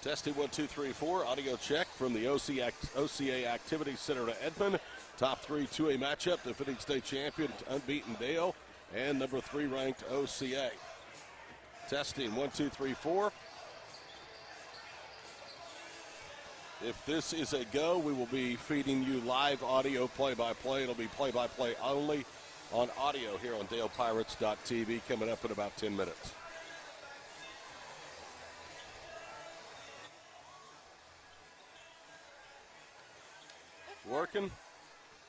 Testing 1, 2, 3, 4. Audio check from the OCA Activity Center to Edmond. Top 3 2A matchup. Defending state champion, unbeaten Dale, and number 3 ranked OCA. Testing 1, 2, 3, 4. If this is a go, we will be feeding you live audio play-by-play. It'll be play-by-play only on audio here on DalePirates.tv coming up in about 10 minutes. Working?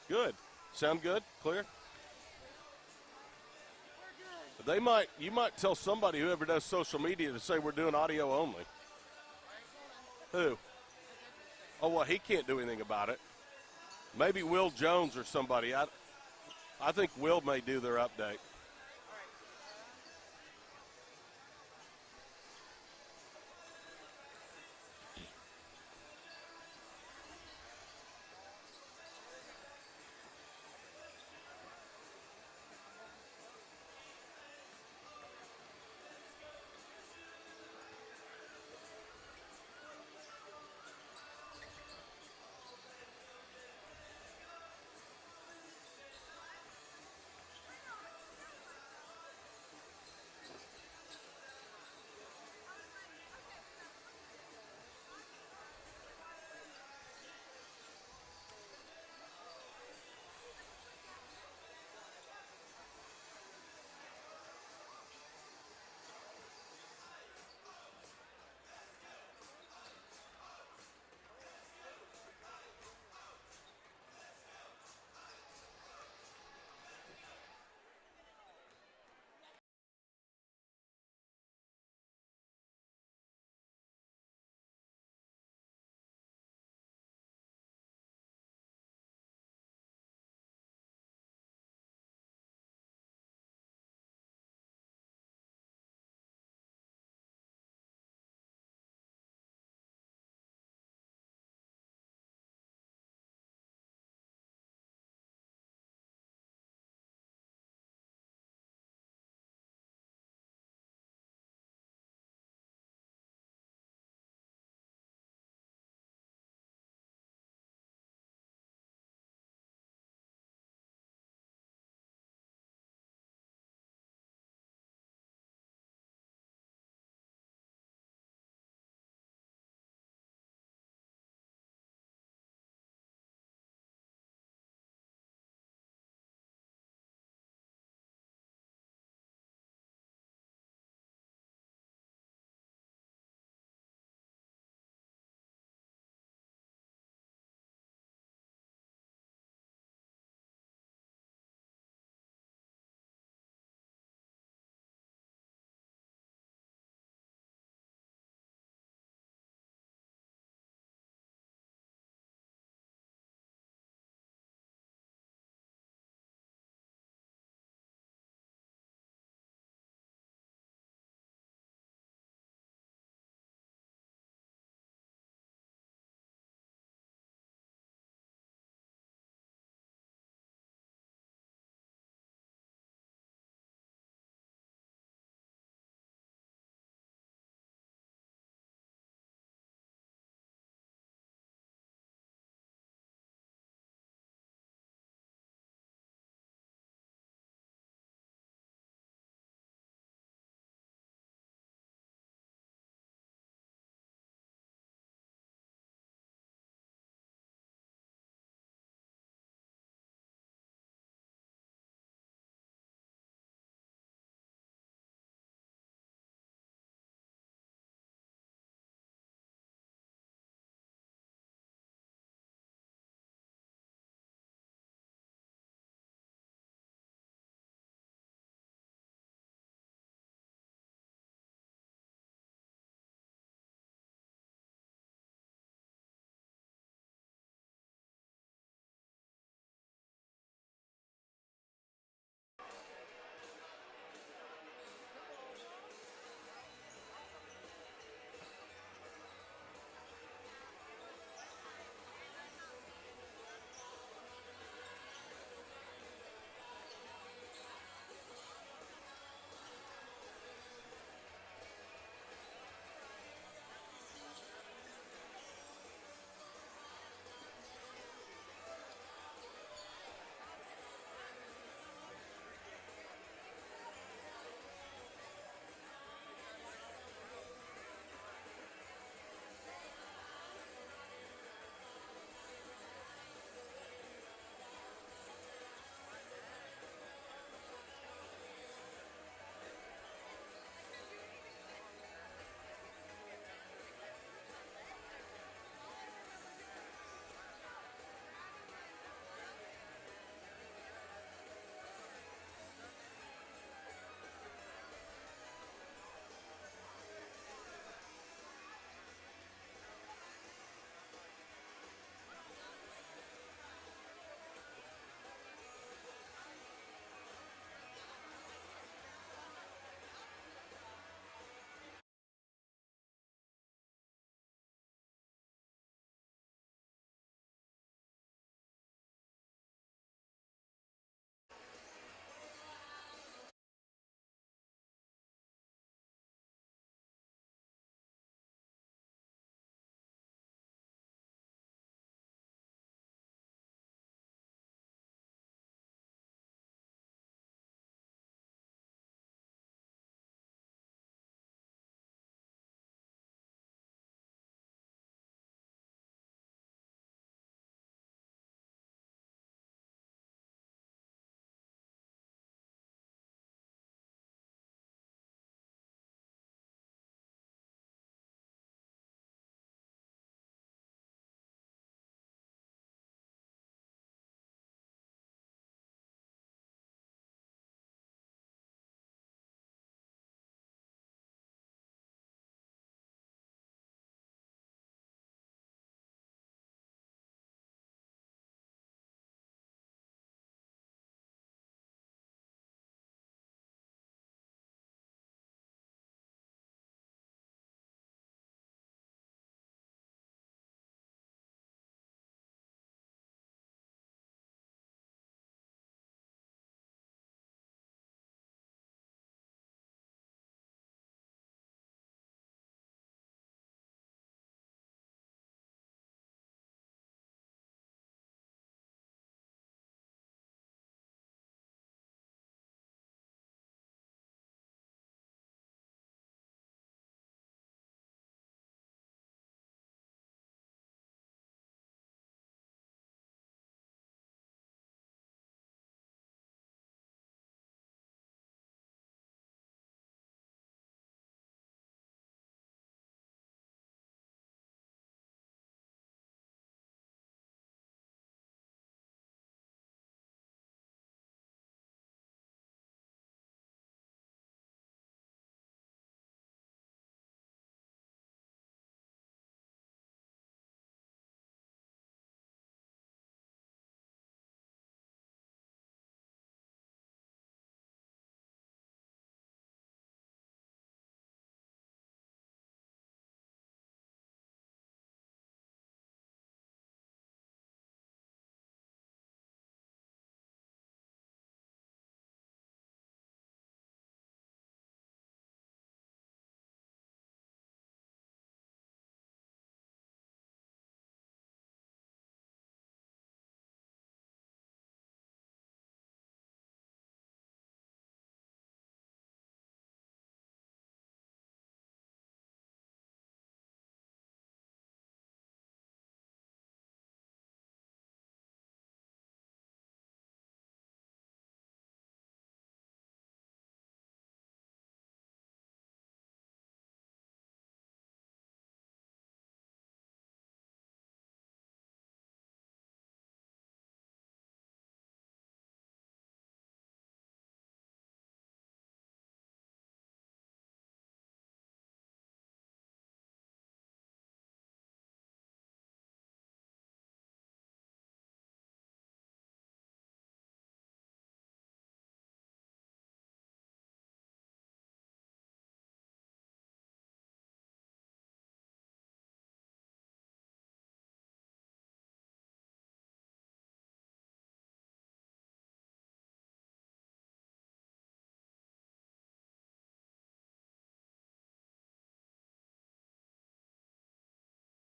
Good. Sound good? Clear? You might tell somebody, whoever does social media, to say we're doing audio only. Who? Oh, well, he can't do anything about it. Maybe Will Jones or somebody. I think Will may do their update.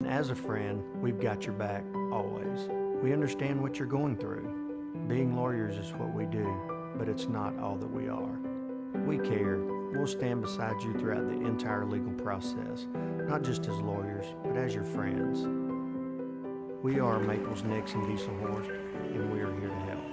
As a friend, we've got your back always. We understand what you're going through. Being lawyers is what we do, but it's not all that we are. We care. We'll stand beside you throughout the entire legal process, not just as lawyers, but as your friends. We are Maples, Nix, and Dieselhorst, and we are here to help.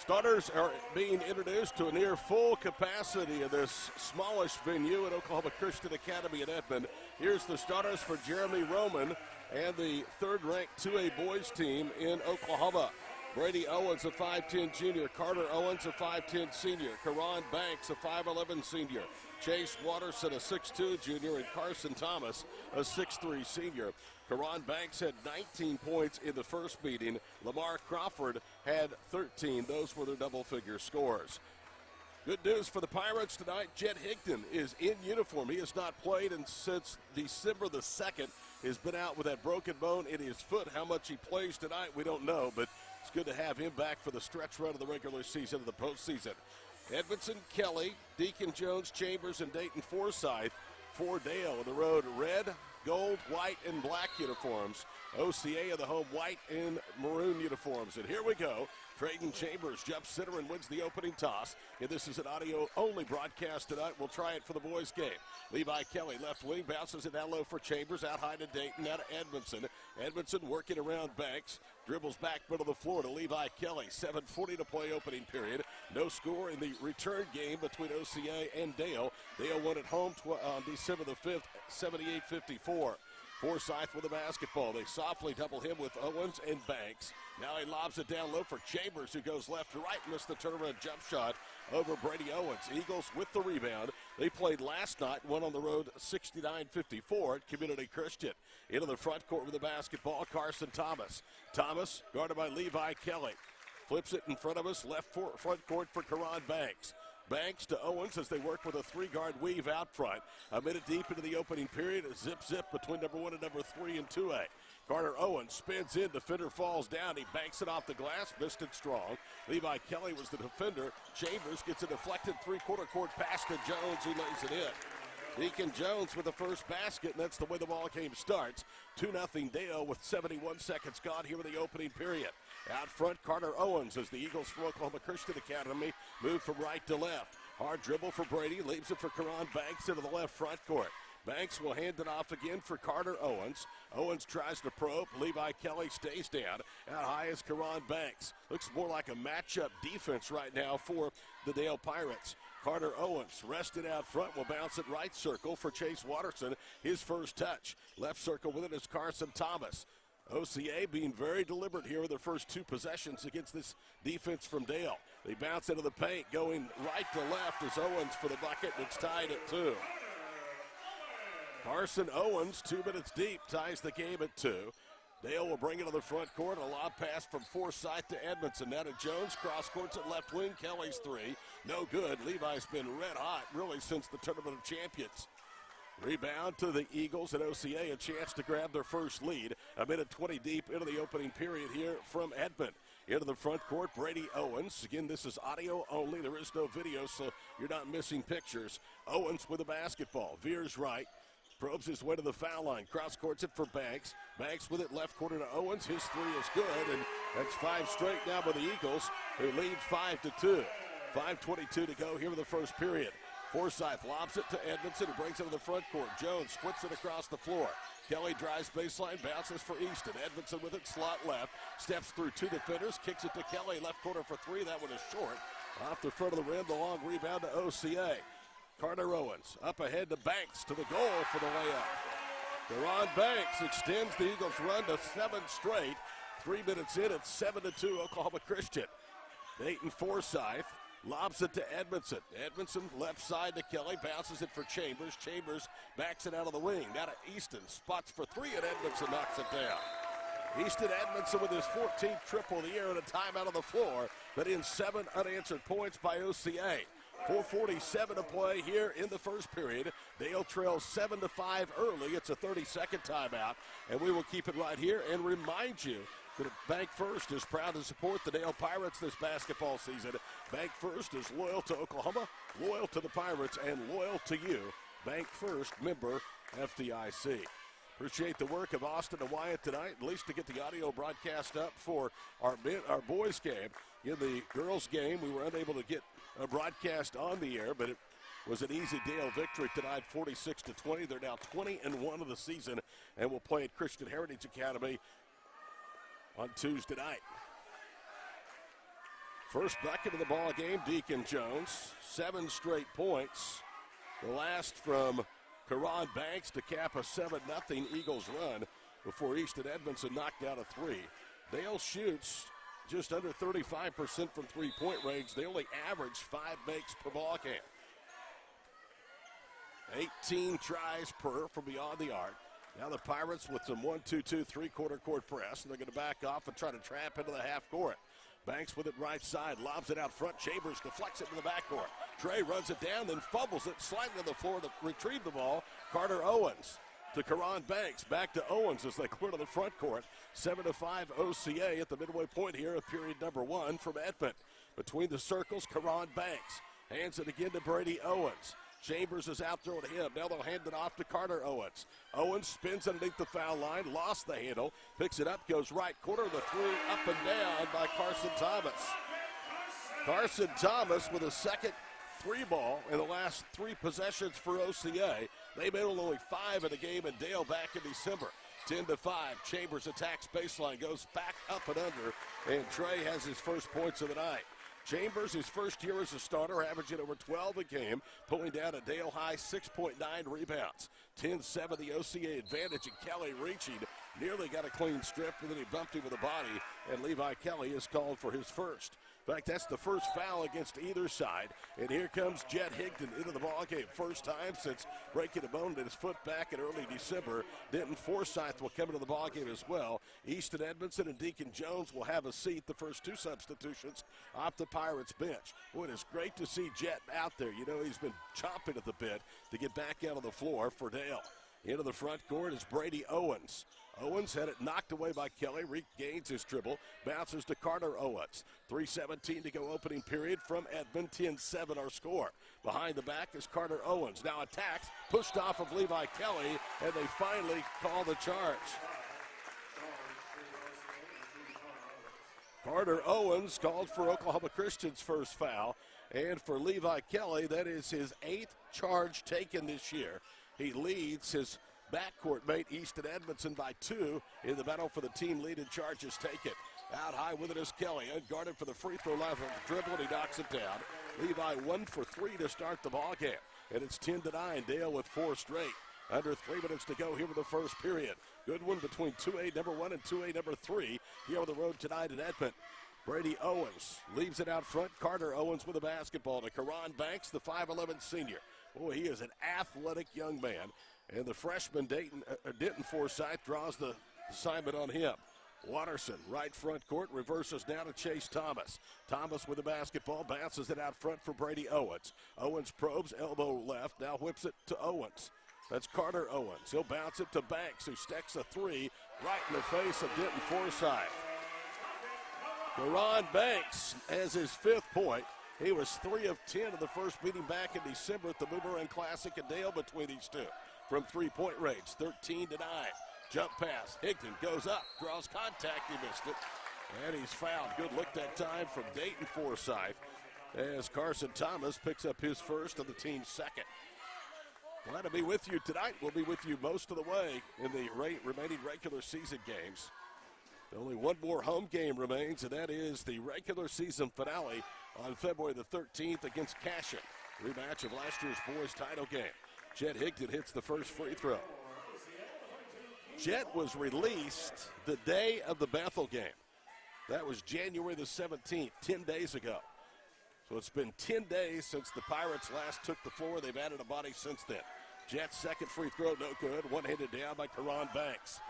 Starters are being introduced to a near full capacity of this smallish venue at Oklahoma Christian Academy in Edmond. Here's the starters for Jeremy Roman and the third-ranked 2A boys team in Oklahoma. Brady Owens, a 5'10 junior. Carter Owens, a 5'10 senior. Karan Banks, a 5'11 senior. Chase Watterson, a 6'2 junior. And Carson Thomas, a 6'3 senior. Karan Banks had 19 points in the first meeting. Lamar Crawford had 13. Those were their double-figure scores. Good news for the Pirates tonight. Jet Higdon is in uniform. He has not played since December the 2nd. He's been out with that broken bone in his foot. How much he plays tonight, we don't know, but it's good to have him back for the stretch run of the regular season and the postseason. Edmondson, Kelly, Deacon Jones, Chambers, and Dayton Forsyth for Dale on the road. Red, gold, white, and black uniforms. OCA in the home white and maroon uniforms. And here we go. Trayton Chambers jumps center and wins the opening toss. And this is an audio-only broadcast tonight. We'll try it for the boys' game. Levi Kelly, left wing, bounces it down low for Chambers. Out high to Dayton, now to Edmondson. Edmondson working around Banks. Dribbles back middle of the floor to Levi Kelly. 7:40 to play opening period. No score in the return game between OCA and Dale. Dale won at home on December the 5th, 78-54. Forsyth with the basketball. They softly double him with Owens and Banks. Now he lobs it down low for Chambers, who goes left to right, missed the turnaround jump shot over Brady Owens. Eagles with the rebound. They played last night, won on the road 69-54 at Community Christian. Into the front court with the basketball, Carson Thomas. Thomas guarded by Levi Kelly. Flips it in front of us, front court for Karan Banks. Banks to Owens as they work with a three-guard weave out front. A minute deep into the opening period, a zip between number 1 and number 3 in 2A. Carter Owens spins in, defender falls down. He banks it off the glass, missed it strong. Levi Kelly was the defender. Chambers gets a deflected three-quarter court pass to Jones, who lays it in. Deacon Jones with the first basket, and that's the way the ball game starts. 2-0 Dale with 71 seconds gone here in the opening period. Out front, Carter Owens as the Eagles from Oklahoma Christian Academy move from right to left. Hard dribble for Brady, leaves it for Karan Banks into the left front court. Banks will hand it off again for Carter Owens. Owens tries to probe. Levi Kelly stays down. Out high is Karan Banks. Looks more like a matchup defense right now for the Dale Pirates. Carter Owens rested out front, will bounce it right circle for Chase Watterson. His first touch. Left circle with it is Carson Thomas. OCA being very deliberate here with their first two possessions against this defense from Dale. They bounce into the paint, going right to left as Owens for the bucket, and it's tied at 2. Carson Owens, 2 minutes deep, ties the game at 2. Dale will bring it to the front court. A lob pass from Forsyth to Edmondson. Now to Jones. Cross courts at left wing. Kelly's three. No good. Levi's been red hot really since the Tournament of Champions. Rebound to the Eagles at OCA. A chance to grab their first lead. A minute 20 deep into the opening period here from Edmond. Into the front court, Brady Owens. Again, this is audio only. There is no video, so you're not missing pictures. Owens with the basketball. Veers right. Probes his way to the foul line. Cross courts it for Banks. Banks with it left corner to Owens. His three is good, and that's 5 straight now by the Eagles, who lead 5-2. 5:22 to go here in the first period. Forsyth lobs it to Edmondson, who brings it to the front court. Jones splits it across the floor. Kelly drives baseline, bounces for Easton. Edmondson with it, slot left. Steps through 2 defenders, kicks it to Kelly, left corner for 3. That one is short. Off the front of the rim, the long rebound to OCA. Carter Owens up ahead to Banks to the goal for the layup. Karan Banks extends the Eagles' run to 7 straight. 3 minutes in, it's 7-2 Oklahoma Christian. Dayton Forsyth lobs it to Edmondson. Edmondson left side to Kelly, bounces it for Chambers. Chambers backs it out of the wing. Now to Easton, spots for 3, and Edmondson knocks it down. Easton Edmondson with his 14th triple of the year and a timeout on the floor, but in 7 unanswered points by OCA. 4:47 to play here in the first period. Dale trails 7-5 early. It's a 30-second timeout, and we will keep it right here and remind you Bank First is proud to support the Dale Pirates this basketball season. Bank First is loyal to Oklahoma, loyal to the Pirates, and loyal to you. Bank First, member FDIC. Appreciate the work of Austin and Wyatt tonight, at least to get the audio broadcast up for our boys' game. In the girls' game, we were unable to get a broadcast on the air, but it was an easy Dale victory tonight, 46-20. They're now 20-1 of the season, and will play at Christian Heritage Academy on Tuesday night. First bucket of the ball game, Deacon Jones. 7 straight points. The last from Karan Banks to cap a 7-0 Eagles run before Easton Edmondson knocked down a 3. Dale shoots just under 35% from three-point range. They only average 5 makes per ball game. 18 tries per from beyond the arc. Now the Pirates with some 1-2-2 three-quarter court press, and they're going to back off and try to trap into the half court. Banks with it right side, lobs it out front. Chambers deflects it to the backcourt. Trey runs it down, then fumbles it, sliding to the floor to retrieve the ball. Carter Owens to Karan Banks. Back to Owens as they clear to the front court. 7-5 OCA at the midway point here of period number 1 from Edmond. Between the circles, Karan Banks hands it again to Brady Owens. Chambers is out there to him. Now they'll hand it off to Carter Owens. Owens spins underneath the foul line, lost the handle, picks it up, goes right corner, the three up and down by Carson Thomas. Carson Thomas with a second three ball in the last 3 possessions for OCA. They made only 5 in the game in Dale back in December. 10-5, Chambers attacks baseline, goes back up and under, and Trey has his first points of the night. Chambers, his first year as a starter, averaging over 12 a game, pulling down a Dale high 6.9 rebounds. 10-7 the OCA advantage, and Kelly reaching, nearly got a clean strip, and then he bumped him with the body, and Levi Kelly is called for his first. In fact, that's the first foul against either side. And here comes Jet Higdon into the ballgame. First time since breaking a bone in his foot back in early December. Denton Forsyth will come into the ballgame as well. Easton Edmondson and Deacon Jones will have a seat. The first 2 substitutions off the Pirates bench. Boy, it is great to see Jet out there. You know, he's been chomping at the bit to get back out on the floor for Dale. Into the front court is Brady Owens. Owens had it knocked away by Kelly, regains his dribble, bounces to Carter Owens. 3:17 to go opening period from Edmond, 10-7 our score. Behind the back is Carter Owens, now attacks, pushed off of Levi Kelly, and they finally call the charge. Carter Owens called for Oklahoma Christian's first foul, and for Levi Kelly, that is his 8th charge taken this year. He leads his backcourt mate Easton Edmondson by 2 in the battle for the team lead in charges taken. Out high with it is Kelly, unguarded for the free throw line from the dribble, and he knocks it down. Levi 1 for 3 to start the ball game, and it's 10-9. Dale with 4 straight. Under 3 minutes to go here in the first period. Good one between 2A number 1 and 2A number 3 here on the road tonight in Edmond. Brady Owens leaves it out front. Carter Owens with the basketball to Karan Banks, the 5'11 senior. Boy, he is an athletic young man. And the freshman Denton Forsyth draws the assignment on him. Watterson, right front court, reverses down to Chase Thomas. Thomas with the basketball, bounces it out front for Brady Owens. Owens probes, elbow left, now whips it to Owens. That's Carter Owens. He'll bounce it to Banks, who stacks a 3 right in the face of Denton Forsyth. Karan Banks has his 5th point. He was 3 of 10 in the first meeting back in December at the Boomerang Classic in Dale between these two. From 3-point range, 13-9. Jump pass. Higdon goes up, draws contact. He missed it. And he's fouled. Good look that time from Dayton Forsyth as Carson Thomas picks up his first and the team's second. Glad to be with you tonight. We'll be with you most of the way in the remaining regular season games. Only one more home game remains, and that is the regular season finale on February the 13th against Cashion. Rematch of last year's boys title game. Jet Higdon hits the first free throw. Jet was released the day of the Bethel game. That was January the 17th, 10 days ago. So it's been 10 days since the Pirates last took the floor. They've added a body since then. Jet's second free throw, no good. One-handed down by Karan Banks.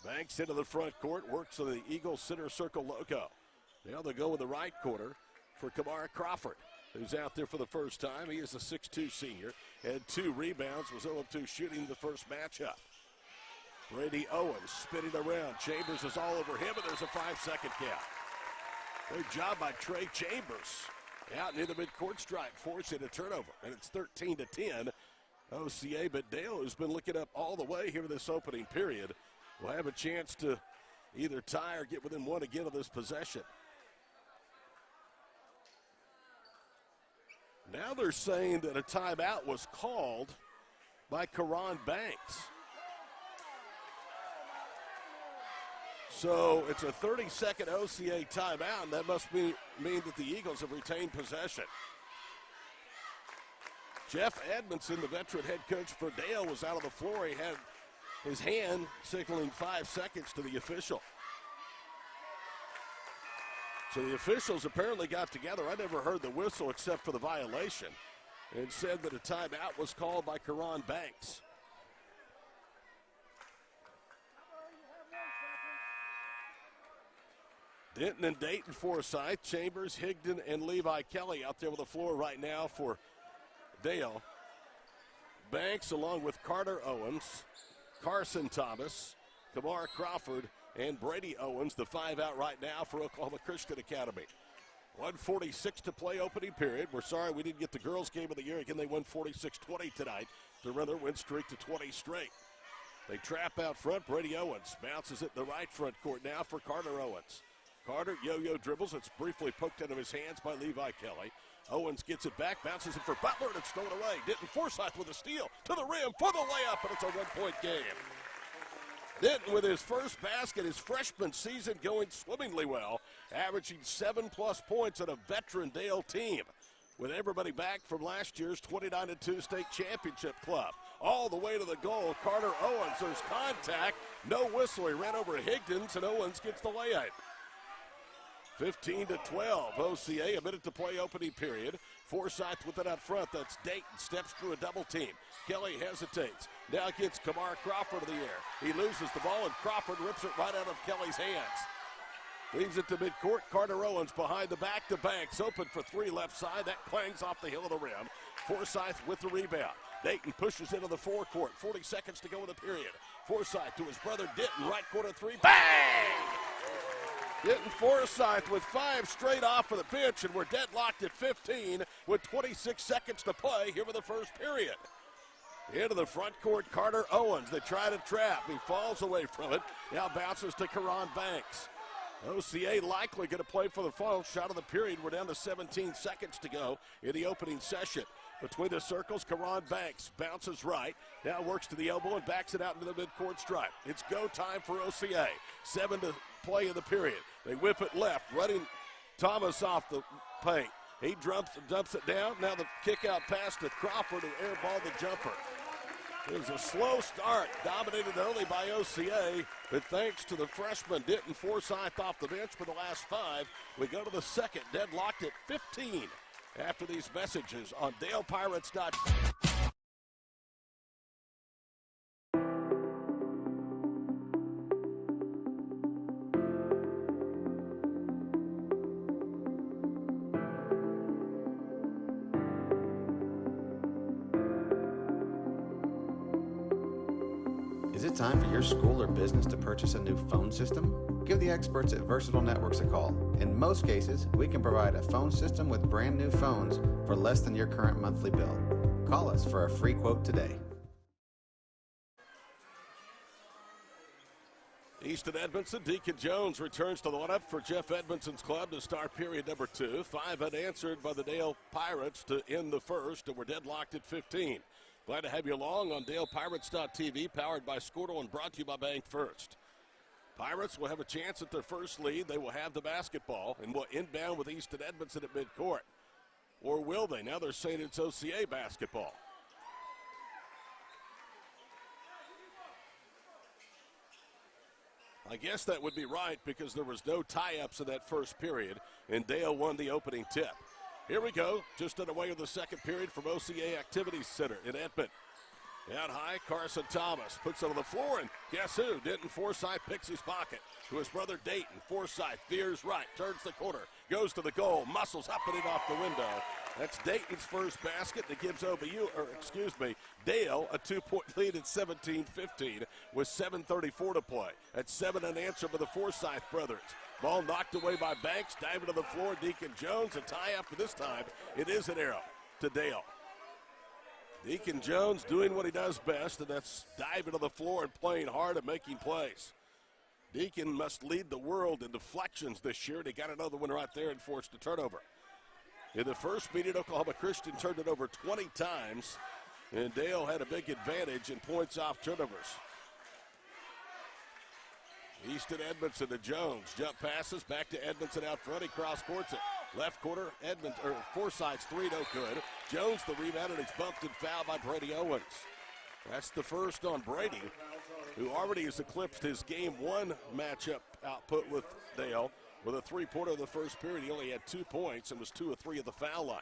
Banks into the front court, works on the Eagles center circle logo. Now they'll go in the right corner for Kamara Crawford, who's out there for the first time. He is a 6'2 senior, had 2 rebounds, was 0-2 shooting the first matchup. Brady Owens spinning around. Chambers is all over him, and there's a 5-second count. Great job by Trey Chambers. Out near the midcourt stripe, forcing a turnover, and it's 13-10. OCA, but Dale, who's been looking up all the way here this opening period, will have a chance to either tie or get within one again of this possession. Now they're saying that a timeout was called by Karan Banks. So it's a 30-second OCA timeout, and that must mean that the Eagles have retained possession. Jeff Edmondson, the veteran head coach for Dale, was out on the floor. He had his hand signaling 5 seconds to the official. So the officials apparently got together. I never heard the whistle except for the violation, and said that a timeout was called by Karan Banks. Denton and Dayton Forsyth, Chambers, Higdon, and Levi Kelly out there on the floor right now for Dale. Banks along with Carter Owens, Carson Thomas, Kamar Crawford, and Brady Owens, the 5 out right now for Oklahoma Christian Academy. 1:46 to play opening period. We're sorry we didn't get the girls' game of the year. Again, they won 46-20 tonight to run their win streak to 20 straight. They trap out front. Brady Owens bounces it in the right front court now for Carter Owens. Carter yo-yo dribbles. It's briefly poked out of his hands by Levi Kelly. Owens gets it back, bounces it for Butler, and it's thrown away. Denton Forsyth with a steal to the rim for the layup, and it's a one-point game. Denton with his first basket, his freshman season going swimmingly well, averaging 7+ points at a veteran Dale team. With everybody back from last year's 29-2 state championship club. All the way to the goal, Carter Owens, there's contact, no whistle. He ran over Higdons, and Owens gets the layup. 15-12, OCA, a minute to play opening period. Forsyth with it out front, that's Dayton, steps through a double team. Kelly hesitates, now gets Kamar Crawford to the air. He loses the ball, and Crawford rips it right out of Kelly's hands. Leaves it to midcourt, Carter Owens behind the back to Banks, open for 3 left side, that clangs off the heel of the rim. Forsyth with the rebound. Dayton pushes into the forecourt, 40 seconds to go in the period. Forsyth to his brother Denton, right corner 3, bang! Denton Forsyth with 5 straight off of the bench, and we're deadlocked at 15 with 26 seconds to play here in the first period. Into the front court, Carter Owens. They try to trap. He falls away from it. Now bounces to Karan Banks. OCA likely going to play for the final shot of the period. We're down to 17 seconds to go in the opening session. Between the circles, Karan Banks bounces right. Now works to the elbow and backs it out into the midcourt stripe. It's go time for OCA. 7 to play in the period. They whip it left, running Thomas off the paint. He dumps it down. Now the kick out pass to Crawford, who airballed the jumper. It was a slow start, dominated early by OCA, but thanks to the freshman Denton Forsyth off the bench for the last 5, we go to the second, deadlocked at 15 after these messages on DalePirates.com. Is it time for your school or business to purchase a new phone system? Give the experts at Versatile Networks a call. In most cases, we can provide a phone system with brand new phones for less than your current monthly bill. Call us for a free quote today. Easton Edmondson, Deacon Jones returns to the lineup for Jeff Edmondson's club to start period number 2. 5 unanswered by the Dale Pirates to end the first, and we're deadlocked at 15. Glad to have you along on DalePirates.tv, powered by Squirtle and brought to you by Bank First. Pirates will have a chance at their first lead. They will have the basketball and will inbound with Easton Edmondson at midcourt. Or will they? Now they're saying it's OCA basketball. I guess that would be right because there was no tie-ups in that first period, and Dale won the opening tip. Here we go, just underway in the second period from OCA Activities Center in Edmond. Out high, Carson Thomas puts it on the floor, and guess who? Denton Forsyth picks his pocket to his brother Dayton. Forsyth veers right, turns the corner, goes to the goal, muscles up and in off the window. That's Dayton's first basket that gives Dale a 2-point lead at 17-15 with 7:34 to play. At 7 unanswered by the Forsyth brothers. Ball knocked away by Banks, diving to the floor, Deacon Jones, a tie after this time. It is an arrow to Dale. Deacon Jones doing what he does best, and that's diving to the floor and playing hard and making plays. Deacon must lead the world in deflections this year, and he got another one right there and forced a turnover. In the first meeting, Oklahoma Christian turned it over 20 times, and Dale had a big advantage in points off turnovers. Easton Edmondson to Jones. Jump passes back to Edmondson out front. He cross-courts it. Left quarter, Forsyth's three, no good. Jones the rebound, and he's bumped and fouled by Brady Owens. That's the first on Brady, who already has eclipsed his game one matchup output with Dale. With a three-pointer in the first period, he only had 2 points and was 2 of 3 at the foul line.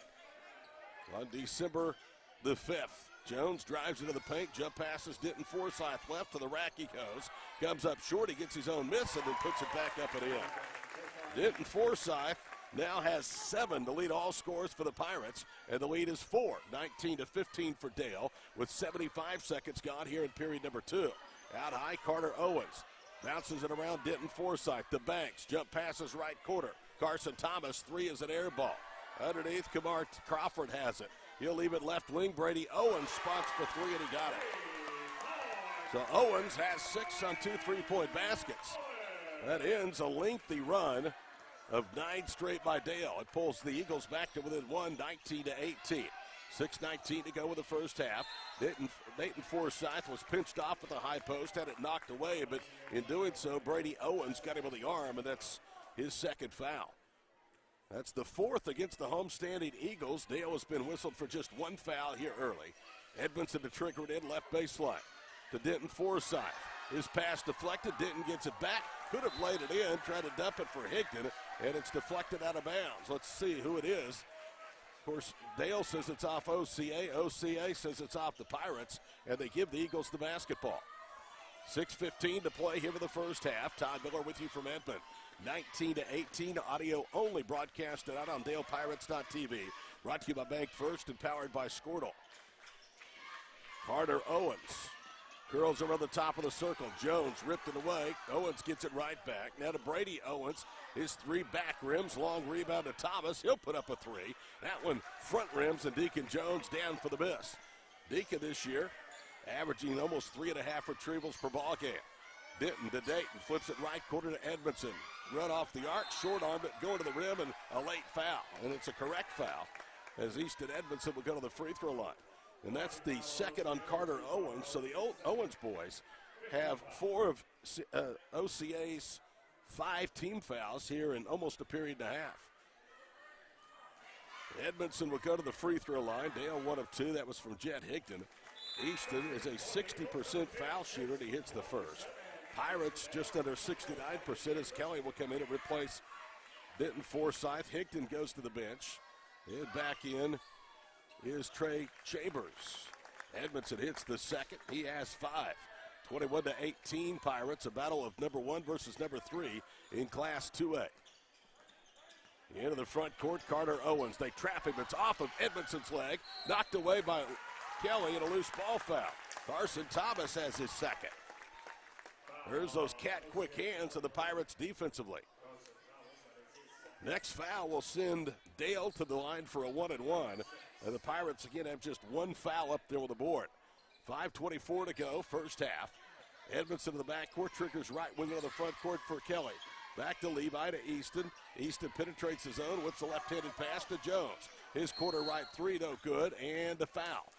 On December the 5th, Jones drives into the paint, jump passes Denton Forsyth left to the rack he goes. Comes up short, he gets his own miss and then puts it back up and in. Denton Forsyth now has 7 to lead all scores for the Pirates, and the lead is 4, 19-15 for Dale, with 75 seconds gone here in period number 2. Out high, Carter Owens bounces it around Denton Forsyth. The Banks, jump passes right quarter. Carson Thomas, 3 is an air ball. Underneath, Kamar Crawford has it. He'll leave it left wing. Brady Owens spots for 3, and he got it. So Owens has 6 on 2 3-point baskets. That ends a lengthy run of 9 straight by Dale. It pulls the Eagles back to within 1, 19-18. 6:19 to go with the first half. Dayton Forsyth was pinched off at the high post, had it knocked away, but in doing so, Brady Owens got him on the arm, and that's his second foul. That's the 4th against the homestanding Eagles. Dale has been whistled for just 1 foul here early. Edmondson to trigger it in left baseline to Denton Forsyth. His pass deflected. Denton gets it back. Could have laid it in, tried to dump it for Higdon, and it's deflected out of bounds. Let's see who it is. Of course, Dale says it's off OCA. OCA says it's off the Pirates, and they give the Eagles the basketball. 6:15 to play here for the first half. Todd Miller with you from Edmond. 19-18, audio only broadcasted out on DalePirates.tv. Brought to you by Bank First and powered by Squirtle. Carter Owens curls around the top of the circle. Jones ripped it away. Owens gets it right back. Now to Brady Owens. His 3 back rims. Long rebound to Thomas. He'll put up a 3. That one front rims, and Deacon Jones down for the miss. Deacon this year averaging almost 3.5 retrievals per ball game. Denton to Dayton. Flips it right quarter to Edmondson. Run off the arc. Short arm it. Going to the rim, and a late foul. And it's a correct foul as Easton Edmondson will go to the free throw line. And that's the second on Carter Owens. So the Owens boys have 4 of OCA's 5 team fouls here in almost a period and a half. Edmondson will go to the free throw line. Dale 1 of 2. That was from Jet Higdon. Easton is a 60% foul shooter, and he hits the first. Pirates just under 69% as Kelly will come in and replace Denton Forsyth. Higdon goes to the bench. And back in is Trey Chambers. Edmondson hits the second. He has 5. 21-18 Pirates, a battle of number 1 versus number 3 in Class 2A. Into the front court, Carter Owens. They trap him. It's off of Edmondson's leg. Knocked away by Kelly in a loose ball foul. Carson Thomas has his second. There's those cat-quick hands of the Pirates defensively. Next foul will send Dale to the line for a 1-and-1. And the Pirates again have just 1 foul up there with the board. 5:24 to go, first half. Edmondson to the backcourt, triggers right wing into the front court for Kelly. Back to Levi to Easton. Easton penetrates his own, whips a left-handed pass to Jones. His quarter right 3, no good, and a foul.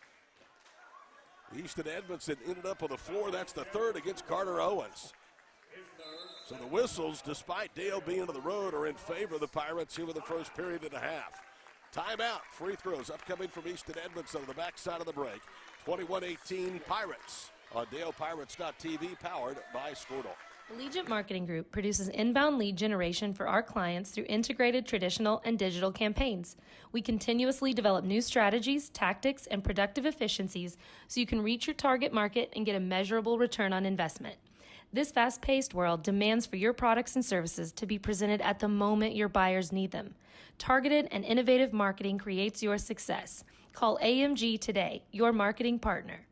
Easton Edmondson ended up on the floor. That's the 3rd against Carter Owens. So the whistles, despite Dale being on the road, are in favor of the Pirates here with the first period and a half. Timeout. Free throws upcoming from Easton Edmondson on the backside of the break. 21-18 Pirates on DalePirates.tv, powered by Squirtle. Allegiant Marketing Group produces inbound lead generation for our clients through integrated traditional and digital campaigns. We continuously develop new strategies, tactics, and productive efficiencies so you can reach your target market and get a measurable return on investment. This fast-paced world demands for your products and services to be presented at the moment your buyers need them. Targeted and innovative marketing creates your success. Call AMG today, your marketing partner.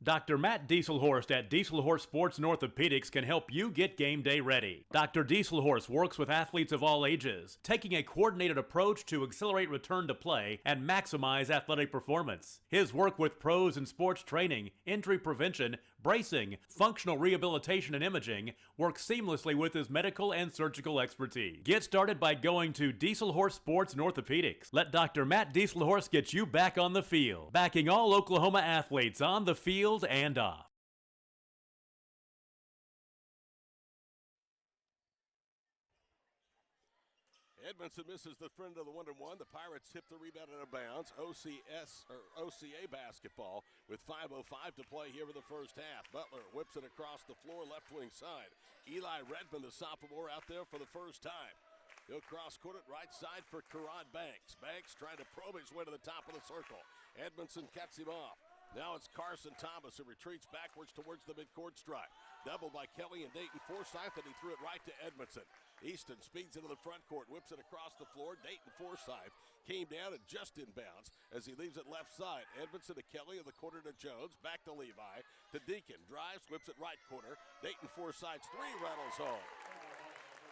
Dr. Matt Dieselhorst at Dieselhorst Sports and Orthopedics can help you get game day ready. Dr. Dieselhorst works with athletes of all ages, taking a coordinated approach to accelerate return to play and maximize athletic performance. His work with pros in sports training, injury prevention, bracing, functional rehabilitation, and imaging works seamlessly with his medical and surgical expertise. Get started by going to Dieselhorst Sports and Orthopedics. Let Dr. Matt Dieselhorst get you back on the field, backing all Oklahoma athletes on the field and off. Edmondson misses the friend of the 1-1. The Pirates hit the rebound out of bounds. OCA basketball with 5:05 to play here in the first half. Butler whips it across the floor, left wing side. Eli Redmond, the sophomore, out there for the first time. He'll cross-court it right side for Karan Banks. Banks trying to probe his way to the top of the circle. Edmondson cuts him off. Now it's Carson Thomas who retreats backwards towards the midcourt stripe. Doubled by Kelly and Dayton Forsythe, and he threw it right to Edmondson. Easton speeds into the front court, whips it across the floor. Dayton Forsythe came down and just inbounds as he leaves it left side. Edmondson to Kelly in the corner to Jones. Back to Levi. To Deacon. Drives, whips it right corner. Dayton Forsythe's three rattles home.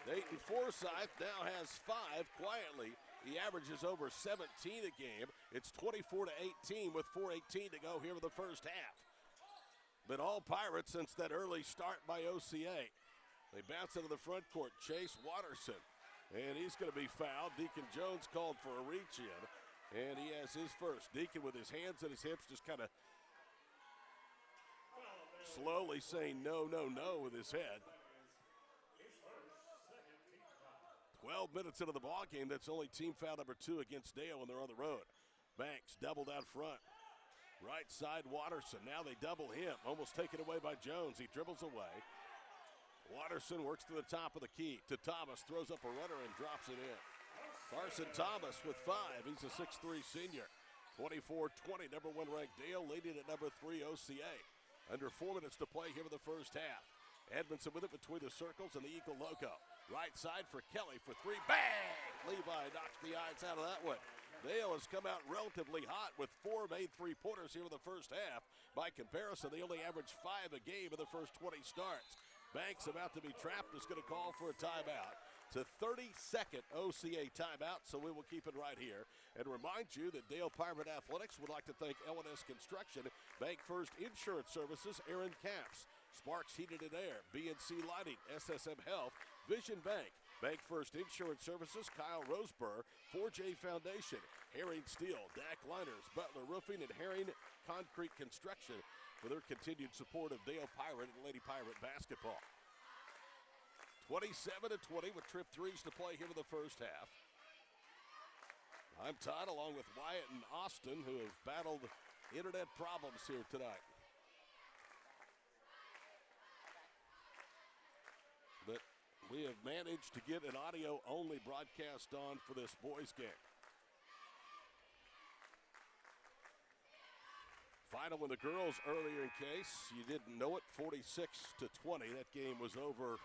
Dayton Forsythe now has 5 quietly. He averages over 17 a game. It's 24-18 with 4:18 to go here in the first half. But all Pirates since that early start by OCA. They bounce into the front court. Chase Watterson, and he's going to be fouled. Deacon Jones called for a reach in, and he has his first. Deacon with his hands at his hips, just kind of slowly saying no, no, no with his head. 12 minutes into the ball game. That's only team foul number 2 against Dale when they're on the road. Banks doubled out front. Right side Watterson. Now they double him. Almost taken away by Jones. He dribbles away. Watterson works to the top of the key. To Thomas. Throws up a runner and drops it in. Carson Thomas with 5. He's a 6'3 senior. 24-20. Number 1 ranked Dale leading at number 3 OCA. Under 4 minutes to play here in the first half. Edmondson with it between the circles and the Eagle logo. Right side for Kelly for 3. Bang! Levi knocks the eyes out of that one. Dale has come out relatively hot with 4 made three-pointers here in the first half. By comparison, they only average 5 a game in the first 20 starts. Banks, about to be trapped, is going to call for a timeout. It's a 30-second OCA timeout, so we will keep it right here. And remind you that Dale Pirate Athletics would like to thank L&S Construction, Bank First Insurance Services, Aaron Camps, Sparks Heated and Air, BNC Lighting, SSM Health, Vision Bank, Bank First Insurance Services, Kyle Roseburg, 4J Foundation, Herring Steel, DAC Liners, Butler Roofing, and Herring Concrete Construction for their continued support of Dale Pirate and Lady Pirate basketball. 27-20 with trip threes to play here in the first half. I'm Todd along with Wyatt and Austin, who have battled internet problems here tonight. But we have managed to get an audio-only broadcast on for this boys game. Final with the girls earlier in case you didn't know it, 46-20. That game was over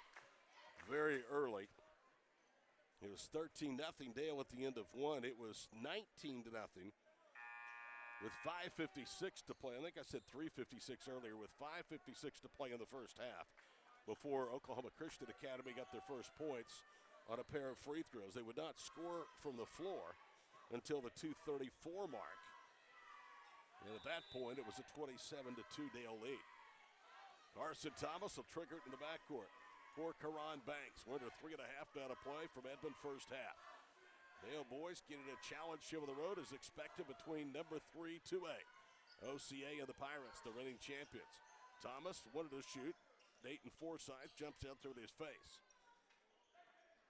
very early. It was 13-0 Dale at the end of one. It was 19-0 with 5:56 to play. I think I said 3:56 earlier with 5:56 to play in the first half before Oklahoma Christian Academy got their first points on a pair of free throws. They would not score from the floor until the 2:34 mark. And at that point, it was a 27-2 Dale lead. Carson Thomas will trigger it in the backcourt for Karan Banks. We're under 3.5 down to play from Edmond first half. Dale boys getting a challenge here on the road as expected between number 3 2A. OCA and the Pirates, the reigning champions. Thomas wanted to shoot. Dayton Forsythe jumps out there with his face.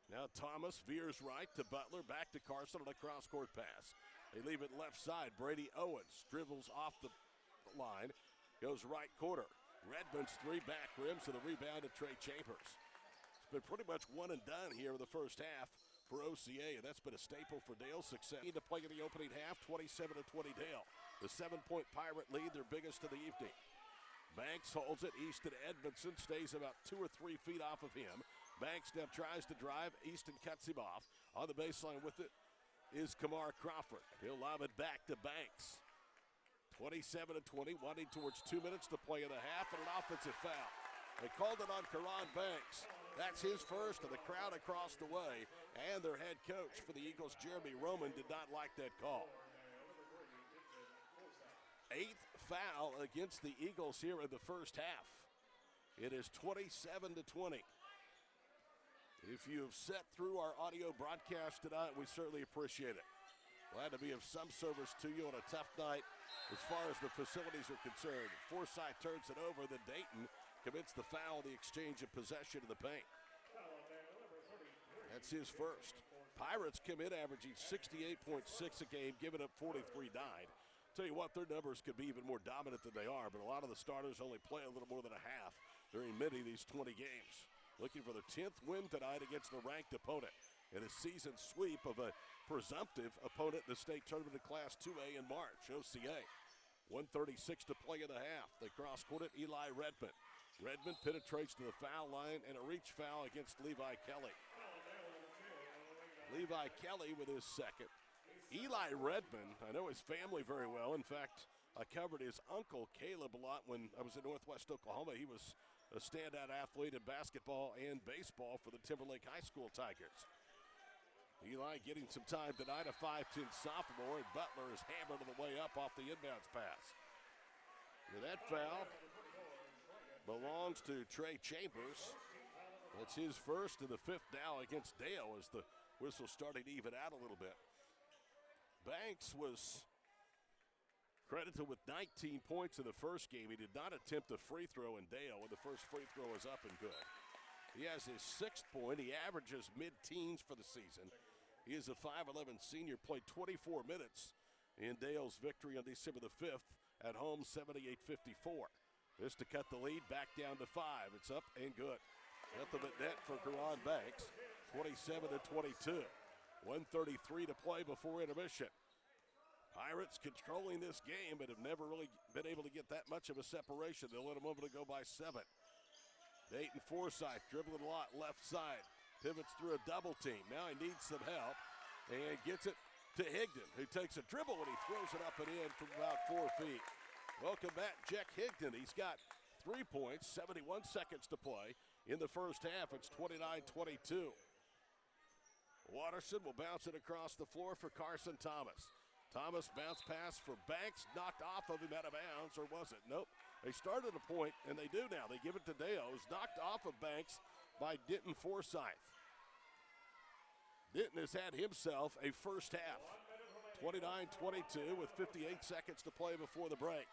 Now Thomas veers right to Butler, back to Carson on a cross-court pass. They leave it left side. Brady Owens dribbles off the line, goes right corner. Redmond's 3 back rims to the rebound to Trey Chambers. It's been pretty much one and done here in the first half for OCA, and that's been a staple for Dale's success. Need to play in the opening half, 27-20 Dale. The 7-point Pirate lead, their biggest of the evening. Banks holds it. Easton Edmondson stays about 2 or 3 feet off of him. Banks now tries to drive. Easton cuts him off. On the baseline with it is Kamar Crawford. He'll lob it back to Banks. 27-20, wanting towards 2 minutes to play in the half, and an offensive foul. They called it on Karan Banks. That's his first, and the crowd across the way and their head coach for the Eagles, Jeremy Roman, did not like that call. 8th foul against the Eagles here in the first half. It is 27-20. If you've sat through our audio broadcast tonight, we certainly appreciate it. Glad to be of some service to you on a tough night as far as the facilities are concerned. Forsyth turns it over, then Dayton commits the foul, the exchange of possession in the paint. That's his first. Pirates come in averaging 68.6 a game, giving up 43-9. Tell you what, their numbers could be even more dominant than they are, but a lot of the starters only play a little more than a half during many of these 20 games. Looking for their 10th win tonight against a ranked opponent in a season sweep of a presumptive opponent in the state tournament of Class 2A in March, OCA. 1:36 to play in the half. They cross-court it, Eli Redmond. Redmond penetrates to the foul line and a reach foul against Levi Kelly. Levi Kelly with his second. Eli Redmond, I know his family very well. In fact, I covered his uncle Caleb a lot when I was in Northwest Oklahoma. He was a standout athlete in basketball and baseball for the Timberlake High School Tigers. Eli getting some time tonight, a 5'10 sophomore, and Butler is hammered on the way up off the inbounds pass. And that foul belongs to Trey Chambers. That's his first and the 5th now against Dale as the whistle starting to even out a little bit. Banks was credited with 19 points in the first game. He did not attempt a free throw in Dale when the first free throw was up and good. He has his 6th point. He averages mid-teens for the season. He is a 5'11 senior, played 24 minutes in Dale's victory on December the 5th at home, 78-54. This to cut the lead back down to 5. It's up and good. Nothing but net for Karan Banks, 27-22. 1:33 to play before intermission. Pirates controlling this game, but have never really been able to get that much of a separation. They'll let a moment to go by 7. Dayton Forsyth dribbling a lot left side. Pivots through a double team. Now he needs some help and gets it to Higdon, who takes a dribble and he throws it up and in from about 4 feet. Welcome back, Jack Higdon. He's got 3 points, 71 seconds to play in the first half. It's 29-22. Watterson will bounce it across the floor for Carson Thomas. Thomas bounce pass for Banks, knocked off of him out of bounds, or was it? Nope. They started a point, and they do now. They give it to Dale. It was knocked off of Banks by Denton Forsyth. Denton has had himself a first half. 29-22 with 58 seconds to play before the break.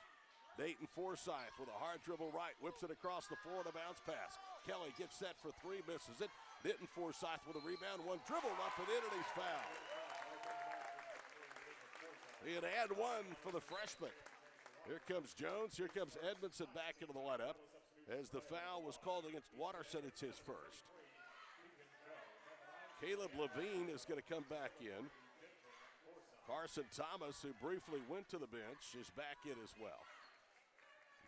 Dayton Forsyth with a hard dribble right, whips it across the floor and a bounce pass. Kelly gets set for 3, misses it. Denton Forsyth with a rebound, 1 dribble up and in, and he's fouled. He'd add 1 for the freshman. Here comes Jones. Here comes Edmondson back into the lineup. As the foul was called against Watterson, it's his first. Caleb Levine is going to come back in. Carson Thomas, who briefly went to the bench, is back in as well.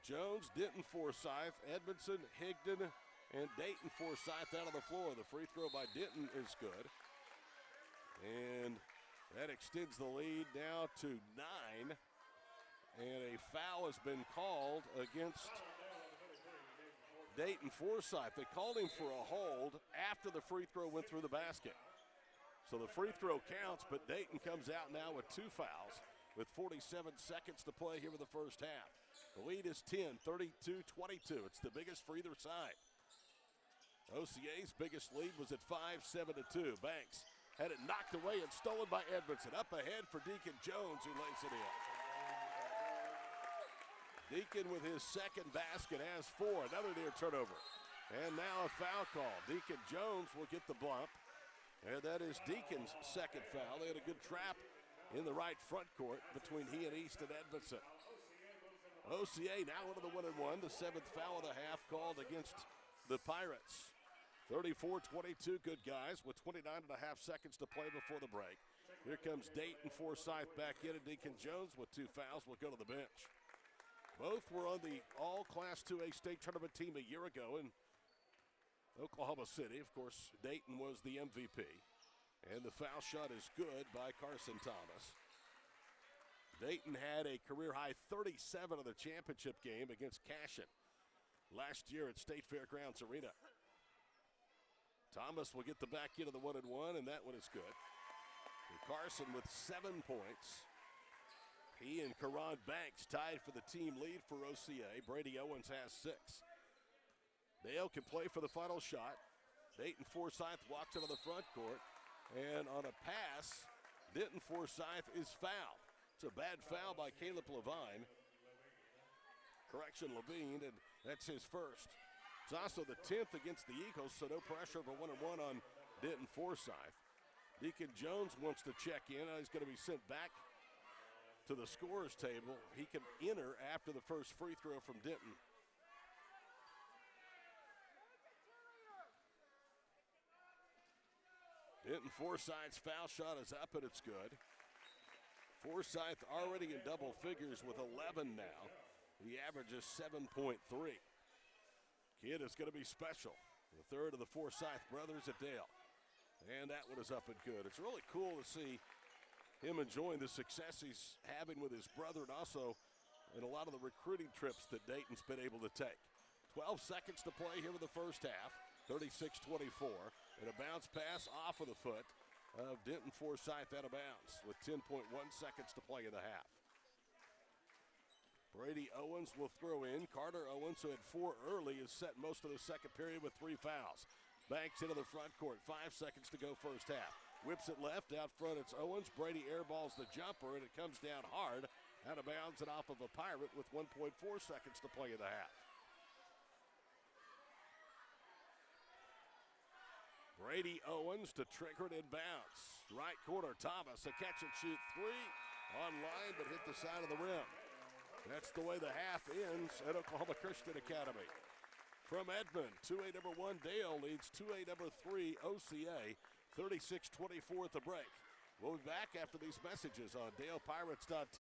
Jones, Denton Forsyth, Edmondson, Higdon, and Dayton Forsyth out on the floor. The free throw by Denton is good. And that extends the lead now to 9. And a foul has been called against Dayton Forsyth. They called him for a hold after the free throw went through the basket. So the free throw counts, but Dayton comes out now with 2 fouls with 47 seconds to play here in the first half. The lead is 10, 32-22. It's the biggest for either side. OCA's biggest lead was at 5, 7-2. Banks had it knocked away and stolen by Edmondson. Up ahead for Deacon Jones, who lays it in. Deacon with his second basket has 4. Another near turnover. And now a foul call. Deacon Jones will get the bump. And that is Deacon's second foul. They had a good trap in the right front court between he and Easton Edmondson. OCA now into the 1-1. The 7th foul of the half called against the Pirates. 34-22, good guys, with 29.5 seconds to play before the break. Here comes Dayton Forsyth back in, and Deacon Jones with 2 fouls will go to the bench. Both were on the all-Class 2A state tournament team a year ago in Oklahoma City. Of course, Dayton was the MVP. And the foul shot is good by Carson Thomas. Dayton had a career-high 37 of the championship game against Cashion last year at State Fairgrounds Arena. Thomas will get the back into the 1-and-1, and that one is good. And Carson with 7 points. He and Karan Banks tied for the team lead for OCA. Brady Owens has 6. Dale can play for the final shot. Dayton Forsyth walks into the front court, and on a pass, Denton Forsyth is fouled. It's a bad foul by Caleb Levine. Levine, and that's his first. It's also the 10th against the Eagles, so no pressure for 1-and-1 on Denton Forsyth. Deacon Jones wants to check in. He's going to be sent back to the scorer's table. He can enter after the first free throw from Denton. Denton Forsyth's foul shot is up, and it's good. Forsyth already in double figures with 11 now. He averages 7.3. Kid is going to be special. The third of the Forsyth brothers at Dale. And that one is up and good. It's really cool to see him enjoying the success he's having with his brother, and also in a lot of the recruiting trips that Dayton's been able to take. 12 seconds to play here in the first half. 36-24. And a bounce pass off of the foot of Denton Forsyth out of bounds with 10.1 seconds to play in the half. Brady Owens will throw in. Carter Owens, who had 4 early, has set most of the second period with 3 fouls. Banks into the front court. 5 seconds to go first half. Whips it left. Out front, it's Owens. Brady airballs the jumper, and it comes down hard. Out of bounds and off of a Pirate with 1.4 seconds to play in the half. Brady Owens to trigger it in bounds. Right corner, Thomas, a catch and shoot 3. Online, but hit the side of the rim. That's the way the half ends at Oklahoma Christian Academy. From Edmond, 2A number 1 Dale leads 2A number 3 OCA, 36-24 at the break. We'll be back after these messages on DalePirates.tv.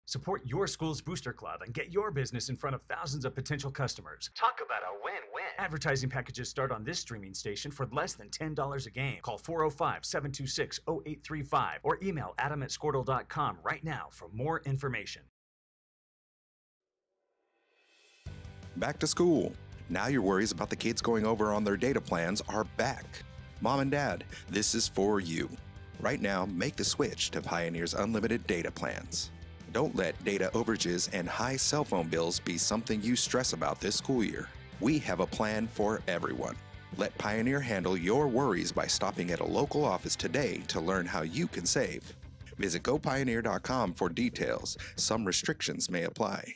Support your school's booster club and get your business in front of thousands of potential customers. Talk about a win-win. Advertising packages start on this streaming station for less than $10 a game. Call 405-726-0835 or email adam@squirtle.com right now for more information. Back to school. Now your worries about the kids going over on their data plans are back. Mom and Dad, this is for you. Right now, make the switch to Pioneer's unlimited data plans. Don't let data overages and high cell phone bills be something you stress about this school year. We have a plan for everyone. Let Pioneer handle your worries by stopping at a local office today to learn how you can save. Visit gopioneer.com for details. Some restrictions may apply.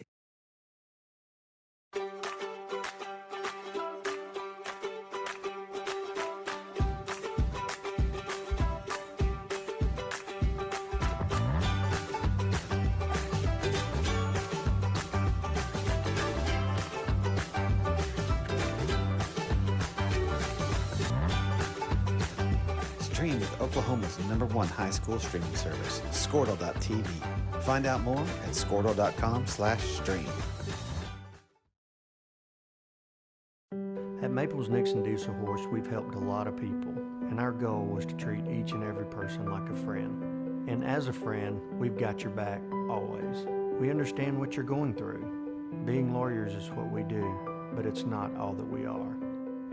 Stream with Oklahoma's #1 high school streaming service, Squirtle.tv. Find out more at Squirtle.com/stream. At Maples Nixon Diesel Horse, we've helped a lot of people, and our goal was to treat each and every person like a friend. And as a friend, we've got your back always. We understand what you're going through. Being lawyers is what we do, but it's not all that we are.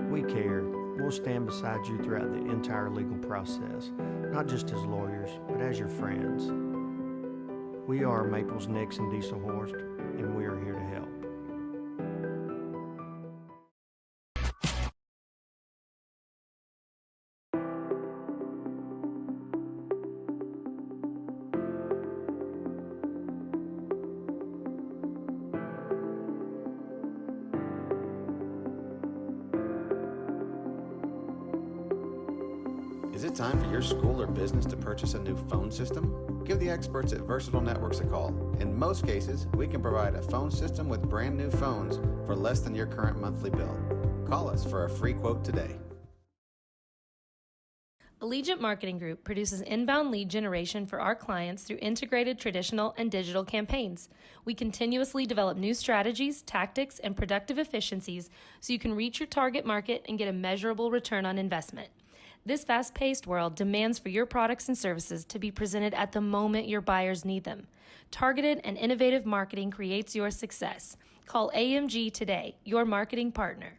We care. We'll stand beside you throughout the entire legal process, not just as lawyers, but as your friends. We are Maples Nixon Diesel Horse, and we are here to help. Is it time for your school or business to purchase a new phone system? Give the experts at Versatile Networks a call. In most cases, we can provide a phone system with brand new phones for less than your current monthly bill. Call us for a free quote today. Allegiant Marketing Group produces inbound lead generation for our clients through integrated traditional and digital campaigns. We continuously develop new strategies, tactics, and productive efficiencies so you can reach your target market and get a measurable return on investment. This fast-paced world demands for your products and services to be presented at the moment your buyers need them. Targeted and innovative marketing creates your success. Call AMG today, your marketing partner.